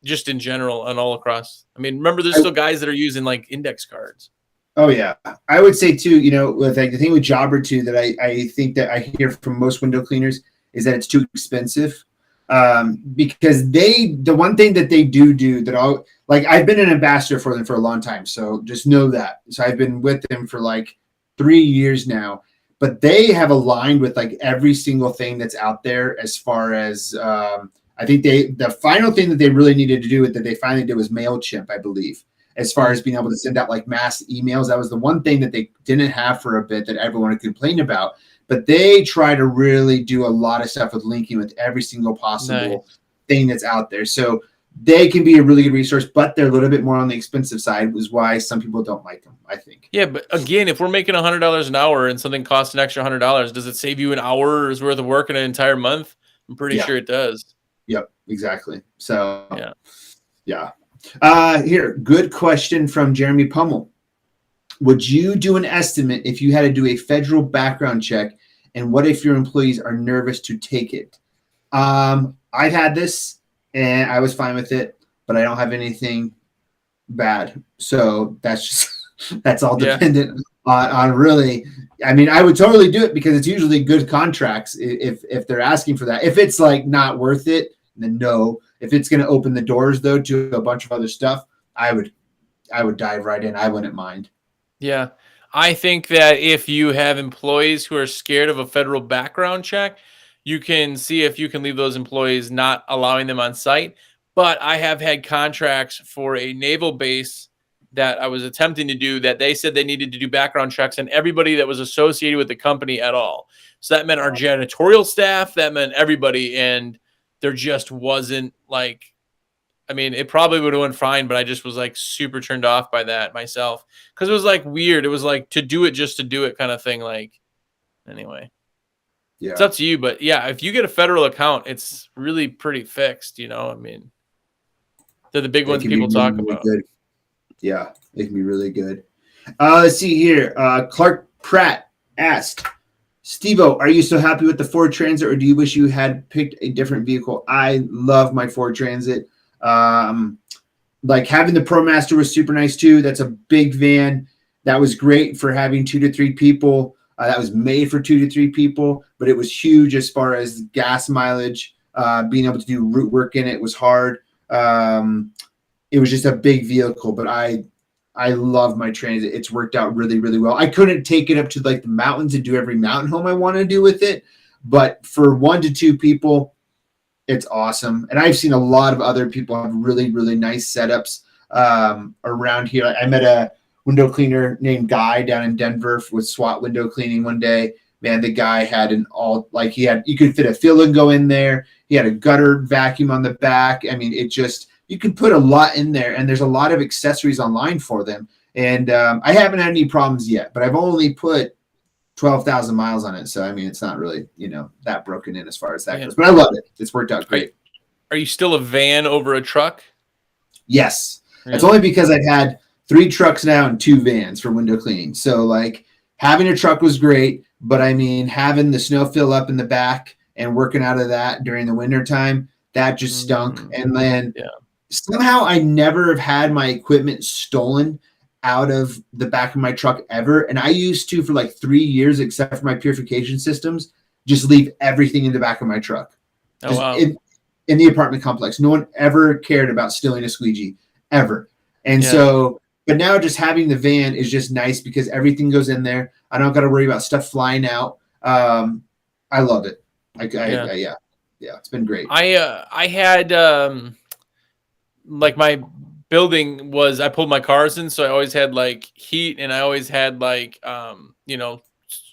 Speaker 2: just in general and all across. I mean, remember, there's still guys that are using index cards.
Speaker 1: Oh yeah, I would say too. With the thing with Jobber too, that I think that I hear from most window cleaners is that it's too expensive. Because the one thing that they do that I've been an ambassador for them for a long time. So just know that. So I've been with them for 3 years now. But they have aligned with like every single thing that's out there as far as I think the final thing that they really needed to do with that they finally did was MailChimp, I believe, as far as being able to send out like mass emails. That was the one thing that they didn't have for a bit that everyone complained about. But they try to really do a lot of stuff with linking with every single possible thing that's out there. So they can be a really good resource, but they're a little bit more on the expensive side, is why some people don't like them, I think.
Speaker 2: Yeah, but again, if we're making $100 an hour and something costs an extra $100, does it save you an hour's worth of work in an entire month? I'm pretty sure it does.
Speaker 1: Yep, exactly. So
Speaker 2: yeah.
Speaker 1: Here, good question from Jeremy Pummel. Would you do an estimate if you had to do a federal background check? And what if your employees are nervous to take it? I've had this and I was fine with it, but I don't have anything bad. So that's all dependent on really. I mean, I would totally do it because it's usually good contracts if they're asking for that. If it's like not worth it, then no. If it's going to open the doors though to a bunch of other stuff, I would dive right in. I wouldn't mind.
Speaker 2: Yeah. I think that if you have employees who are scared of a federal background check, you can see if you can leave those employees not allowing them on site. But I have had contracts for a naval base that I was attempting to do that they said they needed to do background checks on everybody that was associated with the company at all. So that meant our janitorial staff, that meant everybody. And there just wasn't like, I mean, it probably would have went fine, but I just was like super turned off by that myself. Cause it was like weird. It was like to do it just to do it kind of thing. Like, anyway, it's up to you, but yeah, if you get a federal account, it's really pretty fixed, you know? I mean, they're the big ones people talk about.
Speaker 1: Good. Yeah, it can be really good. Let's see here. Clark Pratt asked, SteveO, are you so happy with the Ford Transit, or do you wish you had picked a different vehicle? I love my Ford Transit. Like having the ProMaster was super nice too. That's a big van. That was great for having 2 to 3 people. That was made for 2 to 3 people, but it was huge as far as gas mileage. Being able to do route work in it was hard. It was just a big vehicle, but I love my Transit. It's worked out really, really well. I couldn't take it up to like the mountains and do every mountain home I want to do with it, but for 1 to 2 people, it's awesome. And I've seen a lot of other people have really, really nice setups around here. I met a window cleaner named Guy down in Denver with SWAT window cleaning one day. Man, the guy had you could fit a fill and go in there. He had a gutter vacuum on the back. I mean, you can put a lot in there, and there's a lot of accessories online for them. And I haven't had any problems yet, but I've only put 12,000 miles on it. So, I mean, it's not really, that broken in as far as that goes, but I love it. It's worked out great.
Speaker 2: Are you still a van over a truck?
Speaker 1: Yes. Really? It's only because I've had 3 trucks now and 2 vans for window cleaning. So like having a truck was great, but I mean, having the snow fill up in the back and working out of that during the winter time, that just stunk. And then somehow I never have had my equipment stolen out of the back of my truck ever. And I used to, for like 3 years, except for my purification systems, just leave everything in the back of my truck.
Speaker 2: Oh, wow.
Speaker 1: In the apartment complex. No one ever cared about stealing a Squeegee, ever. And so, but now just having the van is just nice because everything goes in there. I don't got to worry about stuff flying out. I love it. It's been great.
Speaker 2: I had like my building was, I pulled my cars in, so I always had like heat, and I always had like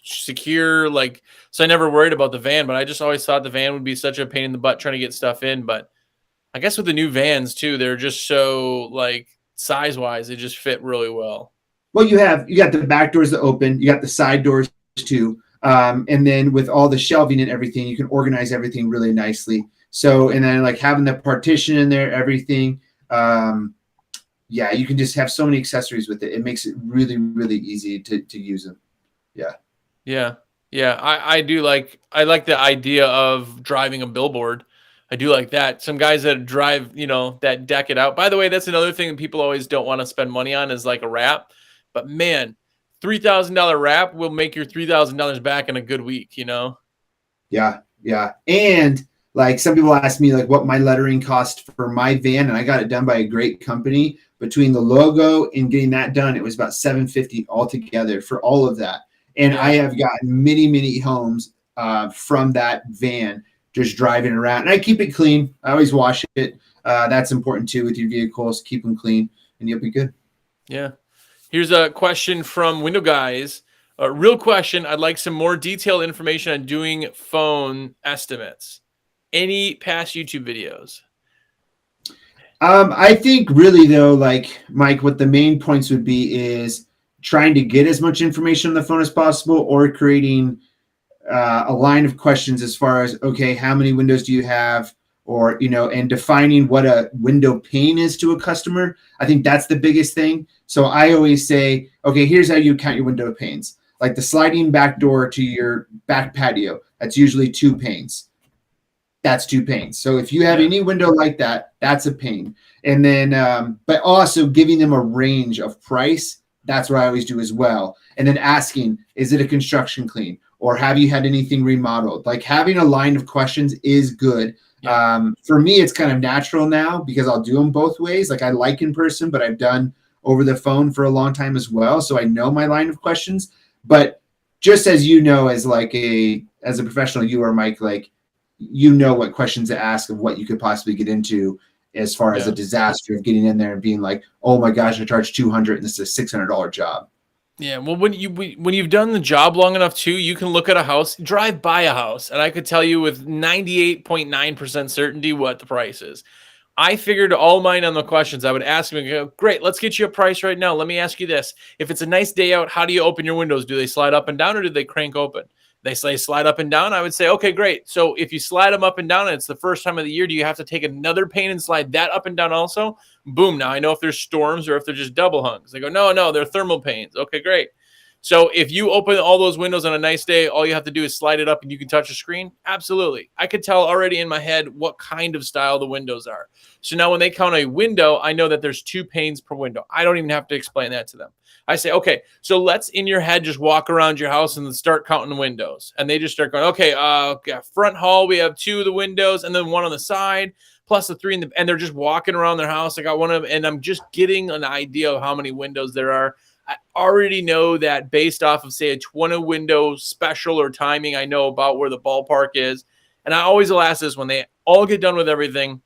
Speaker 2: secure, like, so I never worried about the van, but I just always thought the van would be such a pain in the butt trying to get stuff in. But I guess with the new vans too, they're just so like size wise, they just fit really well.
Speaker 1: Well, you got the back doors that open, you got the side doors too. And then with all the shelving and everything, you can organize everything really nicely. So, and then like having the partition in there, everything, you can just have so many accessories with it. It makes it really, really easy to use them.
Speaker 2: I do like the idea of driving a billboard. I do like that. Some guys that drive, that deck it out. By the way, that's another thing that people always don't want to spend money on is like a wrap. But man, $3,000 wrap will make your $3,000 back in a good week,
Speaker 1: Yeah. And like some people ask me like what my lettering cost for my van, and I got it done by a great company. Between the logo and getting that done, it was about $750 altogether for all of that. And
Speaker 2: Yeah.
Speaker 1: I have gotten many homes from that van just driving around. And I keep it clean. I always wash it. That's important too with your vehicles. Keep them clean and you'll be good.
Speaker 2: Yeah. Here's a question from Window Guys. Real question. I'd like some more detailed information on doing phone estimates. Any past YouTube videos?
Speaker 1: I think really though, like Mike, what the main points would be is trying to get as much information on the phone as possible, or creating a line of questions as far as, okay, how many windows do you have? Or, and defining what a window pane is to a customer. I think that's the biggest thing. So I always say, okay, here's how you count your window panes. Like the sliding back door to your back patio, that's usually 2 panes. That's 2 panes. So if you have any window like that, that's a pane. And then, but also giving them a range of price. That's what I always do as well. And then asking, is it a construction clean? Or have you had anything remodeled? Like having a line of questions is good. For me, it's kind of natural now because I'll do them both ways. Like I like in person, but I've done over the phone for a long time as well. So I know my line of questions. But just as as a professional, you are, Mike, like, what questions to ask of what you could possibly get into as far as a disaster of getting in there and being like, oh my gosh, I charged $200 and this is a $600 job.
Speaker 2: Yeah, well, when you've done the job long enough too, you can look at a house, drive by a house, and I could tell you with 98.9% certainty what the price is. I figured all mine on the questions. I would ask them and go, great, let's get you a price right now. Let me ask you this. If it's a nice day out, how do you open your windows? Do they slide up and down or do they crank open? They say slide up and down. I would say, okay, great. So if you slide them up and down and it's the first time of the year, do you have to take another pane and slide that up and down also? Boom. Now I know if there's storms or if they're just double hungs. They go, no, they're thermal panes. Okay, great. So if you open all those windows on a nice day, all you have to do is slide it up and you can touch the screen. Absolutely. I could tell already in my head what kind of style the windows are. So now when they count a window, I know that there's 2 panes per window. I don't even have to explain that to them. I say, okay, so let's in your head just walk around your house and start counting the windows. And they just start going, okay, front hall, we have 2 of the windows and then 1 on the side, plus the 3 and they're just walking around their house. I got one of them, and I'm just getting an idea of how many windows there are. I already know that based off of, say, a 20 window special or timing, I know about where the ballpark is. And I always will ask this when they all get done with everything.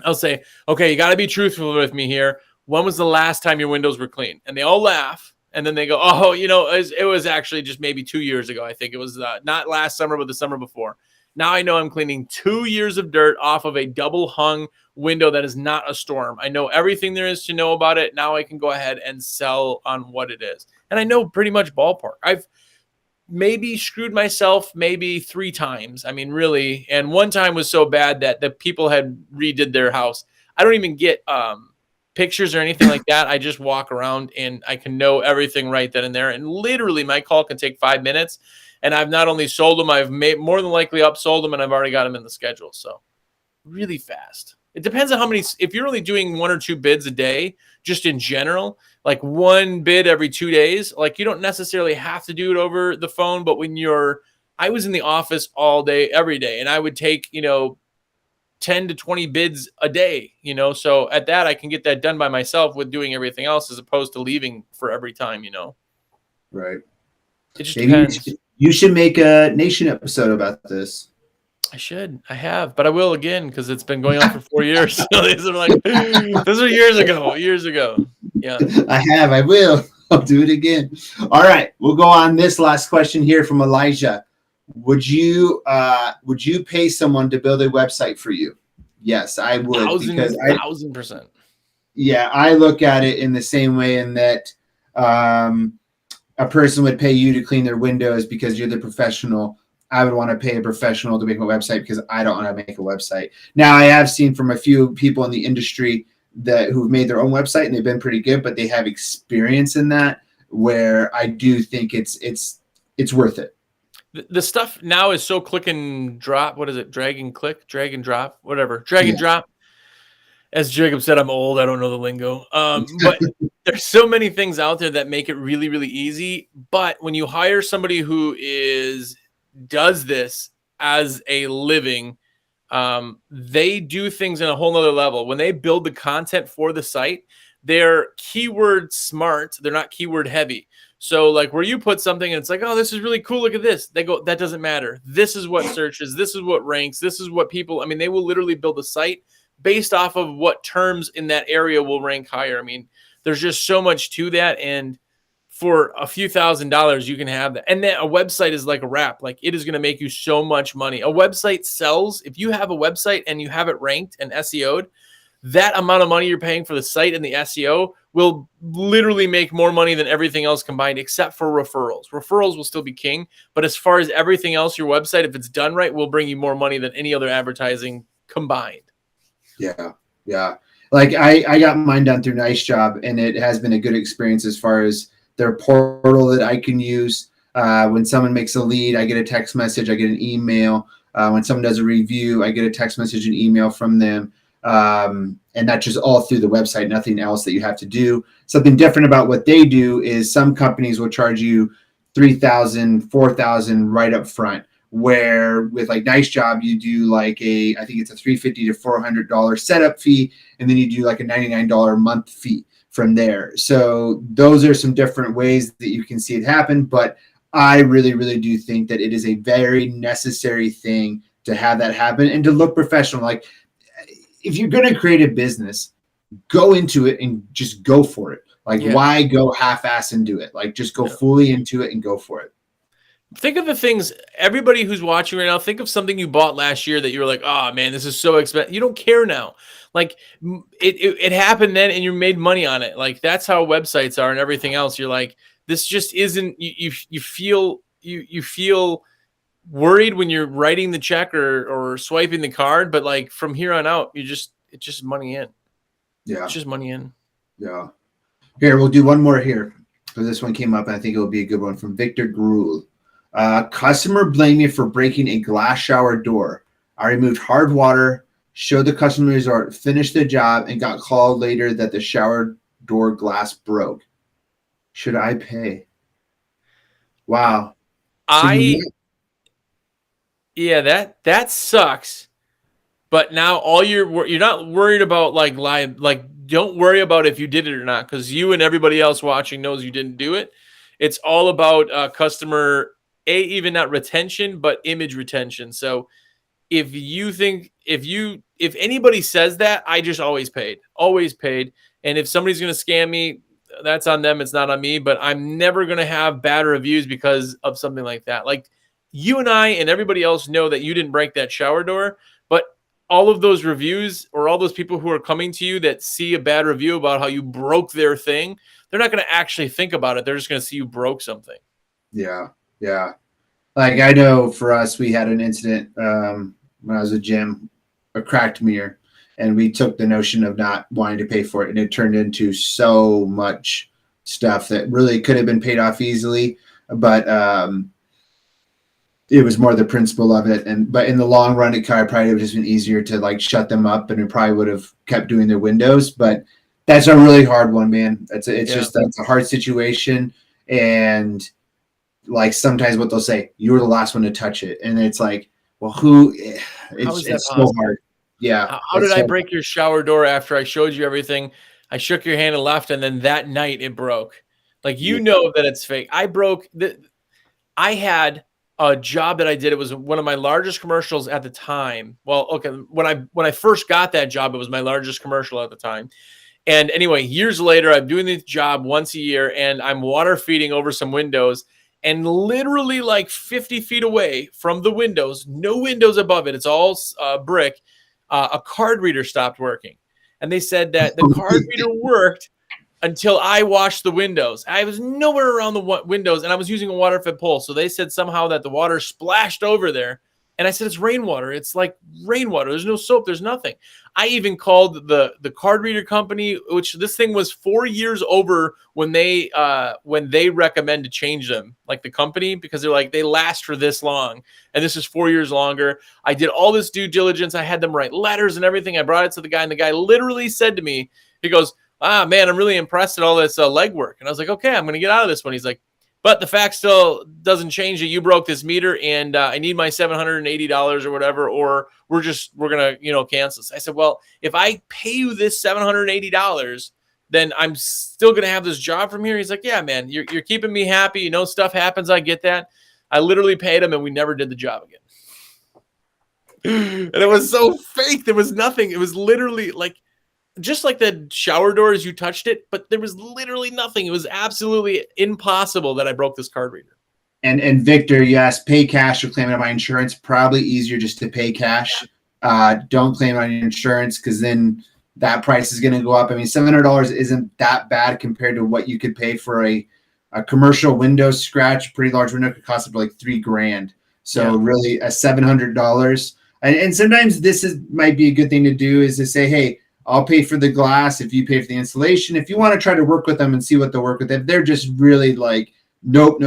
Speaker 2: I'll say, okay, you got to be truthful with me here. When was the last time your windows were clean? And they all laugh. And then they go, oh, it was actually just maybe 2 years ago. I think it was not last summer, but the summer before. Now I know I'm cleaning 2 years of dirt off of a double hung window that is not a storm. I know everything there is to know about it. Now I can go ahead and sell on what it is. And I know pretty much ballpark. I've maybe screwed myself maybe 3 times. I mean, really. And one time was so bad that the people had redid their house. I don't even get pictures or anything like that. I just walk around and I can know everything right then and there. And literally my call can take 5 minutes. And I've not only sold them, I've more than likely upsold them, and I've already got them in the schedule. So really fast. It depends on how many, if you're only doing 1 or 2 bids a day, just in general, like 1 bid every 2 days, like you don't necessarily have to do it over the phone. But when I was in the office all day, every day, and I would take, 10 to 20 bids a day, so at that, I can get that done by myself with doing everything else as opposed to leaving for every time,
Speaker 1: Right.
Speaker 2: It just depends.
Speaker 1: You should make a Nation episode about this.
Speaker 2: I should. I have, but I will again because it's been going on for 4 years. So these are years ago. Yeah.
Speaker 1: I will. I'll do it again. All right. We'll go on this last question here from Elijah. Would you pay someone to build a website for you? Yes, I would.
Speaker 2: 1,000%.
Speaker 1: Yeah, I look at it in the same way in that a person would pay you to clean their windows because you're the professional. I would want to pay a professional to make a website because I don't want to make a website. Now, I have seen from a few people in the industry who've made their own website and they've been pretty good, but they have experience in that where I do think it's worth it.
Speaker 2: The stuff now is so click and drop. What is it? Drag and click, drag and drop, whatever. Drag and drop. As Jacob said, I'm old. I don't know the lingo. But there's so many things out there that make it really, really easy. But when you hire somebody who does this as a living, they do things in a whole nother level. When they build the content for the site, they're keyword smart. They're not keyword heavy. So like where you put something and it's like, oh, this is really cool. Look at this. They go, that doesn't matter. This is what searches. This is what ranks. This is what people, I mean, they will literally build a site based off of what terms in that area will rank higher. I mean, there's just so much to that. And for a few $1,000s, you can have that. And then a website is like a wrap. Like it is going to make you so much money. A website sells. If you have a website and you have it ranked and SEO'd, that amount of money you're paying for the site and the SEO will literally make more money than everything else combined, except for referrals. Referrals will still be king. But as far as everything else, your website, if it's done right, will bring you more money than any other advertising combined.
Speaker 1: Yeah. Yeah. Like I got mine done through Nice Job, and it has been a good experience as far as their portal that I can use. When someone makes a lead, I get a text message, I get an email. When someone does a review, I get a text message and email from them. And that's just all through the website, nothing else that you have to do. Something different about what they do is some companies will charge you $3,000, $4,000 right up front, where with like Nice Job, you do like I think it's a $350 to $400 setup fee, and then you do like a $99 a month fee from there. So those are some different ways that you can see it happen. But I really, really do think that it is a very necessary thing to have that happen and to look professional. Like if you're going to create a business, go into it and just go for it. Like why go half-ass and do it? Like just go fully into it and go for it.
Speaker 2: Think of the things, everybody who's watching right now, think of something you bought last year that you were like, oh man, this is so expensive. You don't care now. Like it happened then and you made money on it. Like that's how websites are and everything else. You're like, this just isn't, you feel worried when you're writing the check or swiping the card, but like from here on out, it's just money in.
Speaker 1: Yeah.
Speaker 2: It's just money in.
Speaker 1: Yeah. Here, we'll do one more here. So this one came up and I think it will be a good one from Victor Gruel. Customer blamed me for breaking a glass shower door. I removed hard water, showed the customer result, finished the job, and got called later that the shower door glass broke. Should I pay? Wow.
Speaker 2: That sucks. But now all you're not worried about like don't worry about if you did it or not, because you and everybody else watching knows you didn't do it. It's all about customer even not retention, but image retention. So if anybody says that, I just always paid. And if somebody's going to scam me, that's on them. It's not on me, but I'm never going to have bad reviews because of something like that. Like you and I and everybody else know that you didn't break that shower door, but all of those reviews or all those people who are coming to you that see a bad review about how you broke their thing, they're not going to actually think about it. They're just going to see you broke something.
Speaker 1: Yeah. Yeah. Like I know for us, we had an incident when I was at gym, a cracked mirror, and we took the notion of not wanting to pay for it. And it turned into so much stuff that really could have been paid off easily. But it was more the principle of it. But in the long run, it probably would have just been easier to like shut them up, and it probably would have kept doing their windows. But that's a really hard one, man. That's a hard situation. And like sometimes what they'll say, you were the last one to touch it. And it's like, well, it's so hard. Yeah.
Speaker 2: How did I break your shower door after I showed you everything? I shook your hand and left, and then that night it broke. Like, know that it's fake. I had a job that I did. It was one of my largest commercials at the time. Well, okay. When I first got that job, it was my largest commercial at the time. And anyway, years later, I'm doing this job once a year, and I'm water feeding over some windows. And literally like 50 feet away from the windows, no windows above it, it's all brick, a card reader stopped working. And they said that the card reader worked until I washed the windows. I was nowhere around the windows, and I was using a water-fed pole. So they said somehow that the water splashed over there. And I said, it's rainwater. It's like rainwater. There's no soap. There's nothing. I even called the card reader company, which this thing was 4 years over when they recommend to change them, like the company, because they're like, they last for this long. And this is 4 years longer. I did all this due diligence. I had them write letters and everything. I brought it to the guy, and the guy literally said to me, he goes, man, I'm really impressed at all this legwork. And I was like, okay, I'm going to get out of this one. He's like, but the fact still doesn't change that you broke this meter, and I need my $780 or whatever, or we're going to, cancel this. I said, well, if I pay you this $780, then I'm still going to have this job from here. He's like, yeah, man, you're keeping me happy. You know, stuff happens. I get that. I literally paid him and we never did the job again. And it was so fake. There was nothing. It was literally like, just like the shower doors, you touched it, but there was literally nothing. It was absolutely impossible that I broke this card reader.
Speaker 1: And Victor, yes, pay cash or claim it on my insurance. Probably easier just to pay cash. Don't claim on your insurance because then that price is going to go up. I mean, $700 isn't that bad compared to what you could pay for a commercial window scratch. Pretty large window could cost up like $3,000. So really, a $700. And sometimes might be a good thing to do is to say, hey, I'll pay for the glass if you pay for the installation. If you want to try to work with them and see what they'll work with, if they're just really like, nope.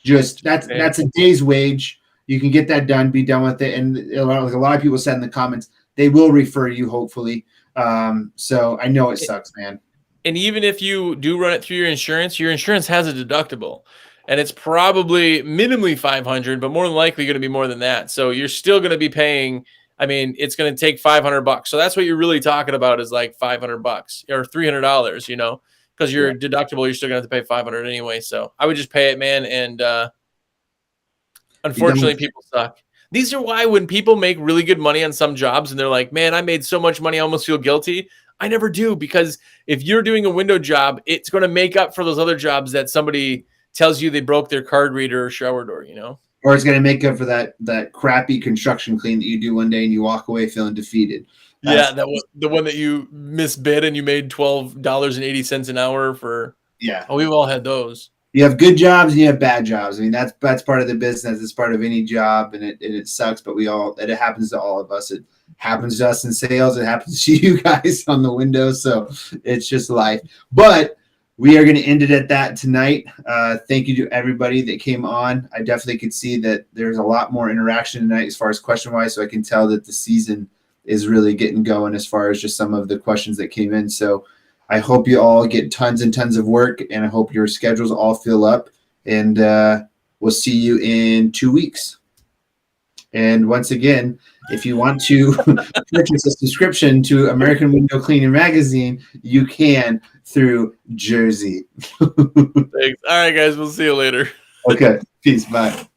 Speaker 1: Just that's a day's wage. You can get that done, be done with it. And like a lot of people said in the comments, they will refer you, hopefully. So I know it sucks, man.
Speaker 2: And even if you do run it through your insurance has a deductible. And it's probably minimally $500, but more than likely going to be more than that. So you're still going to be paying. I mean, it's going to take $500. So that's what you're really talking about is like $500 or $300, you know, because your deductible, you're still going to have to pay $500 anyway. So I would just pay it, man. And unfortunately, people suck. These are why when people make really good money on some jobs and they're like, man, I made so much money, I almost feel guilty. I never do, because if you're doing a window job, it's going to make up for those other jobs that somebody tells you they broke their card reader or shower door, you know?
Speaker 1: Or it's going to make up for that crappy construction clean that you do one day and you walk away feeling defeated.
Speaker 2: That's the one that you misbid and you made $12.80 an hour for. Yeah. Oh, we've all had those.
Speaker 1: You have good jobs and you have bad jobs. I mean, that's part of the business. It's part of any job, and it sucks, but it happens to all of us. It happens to us in sales. It happens to you guys on the windows. So it's just life. But we are going to end it at that tonight. Thank you to everybody that came on. I definitely could see that there's a lot more interaction tonight as far as question-wise, so I can tell that the season is really getting going as far as just some of the questions that came in. So I hope you all get tons and tons of work, and I hope your schedules all fill up, and we'll see you in 2 weeks. And once again, if you want to purchase a subscription to American Window Cleaning Magazine, you can through Jersey.
Speaker 2: Thanks. All right, guys. We'll see you later.
Speaker 1: Okay. Peace. Bye.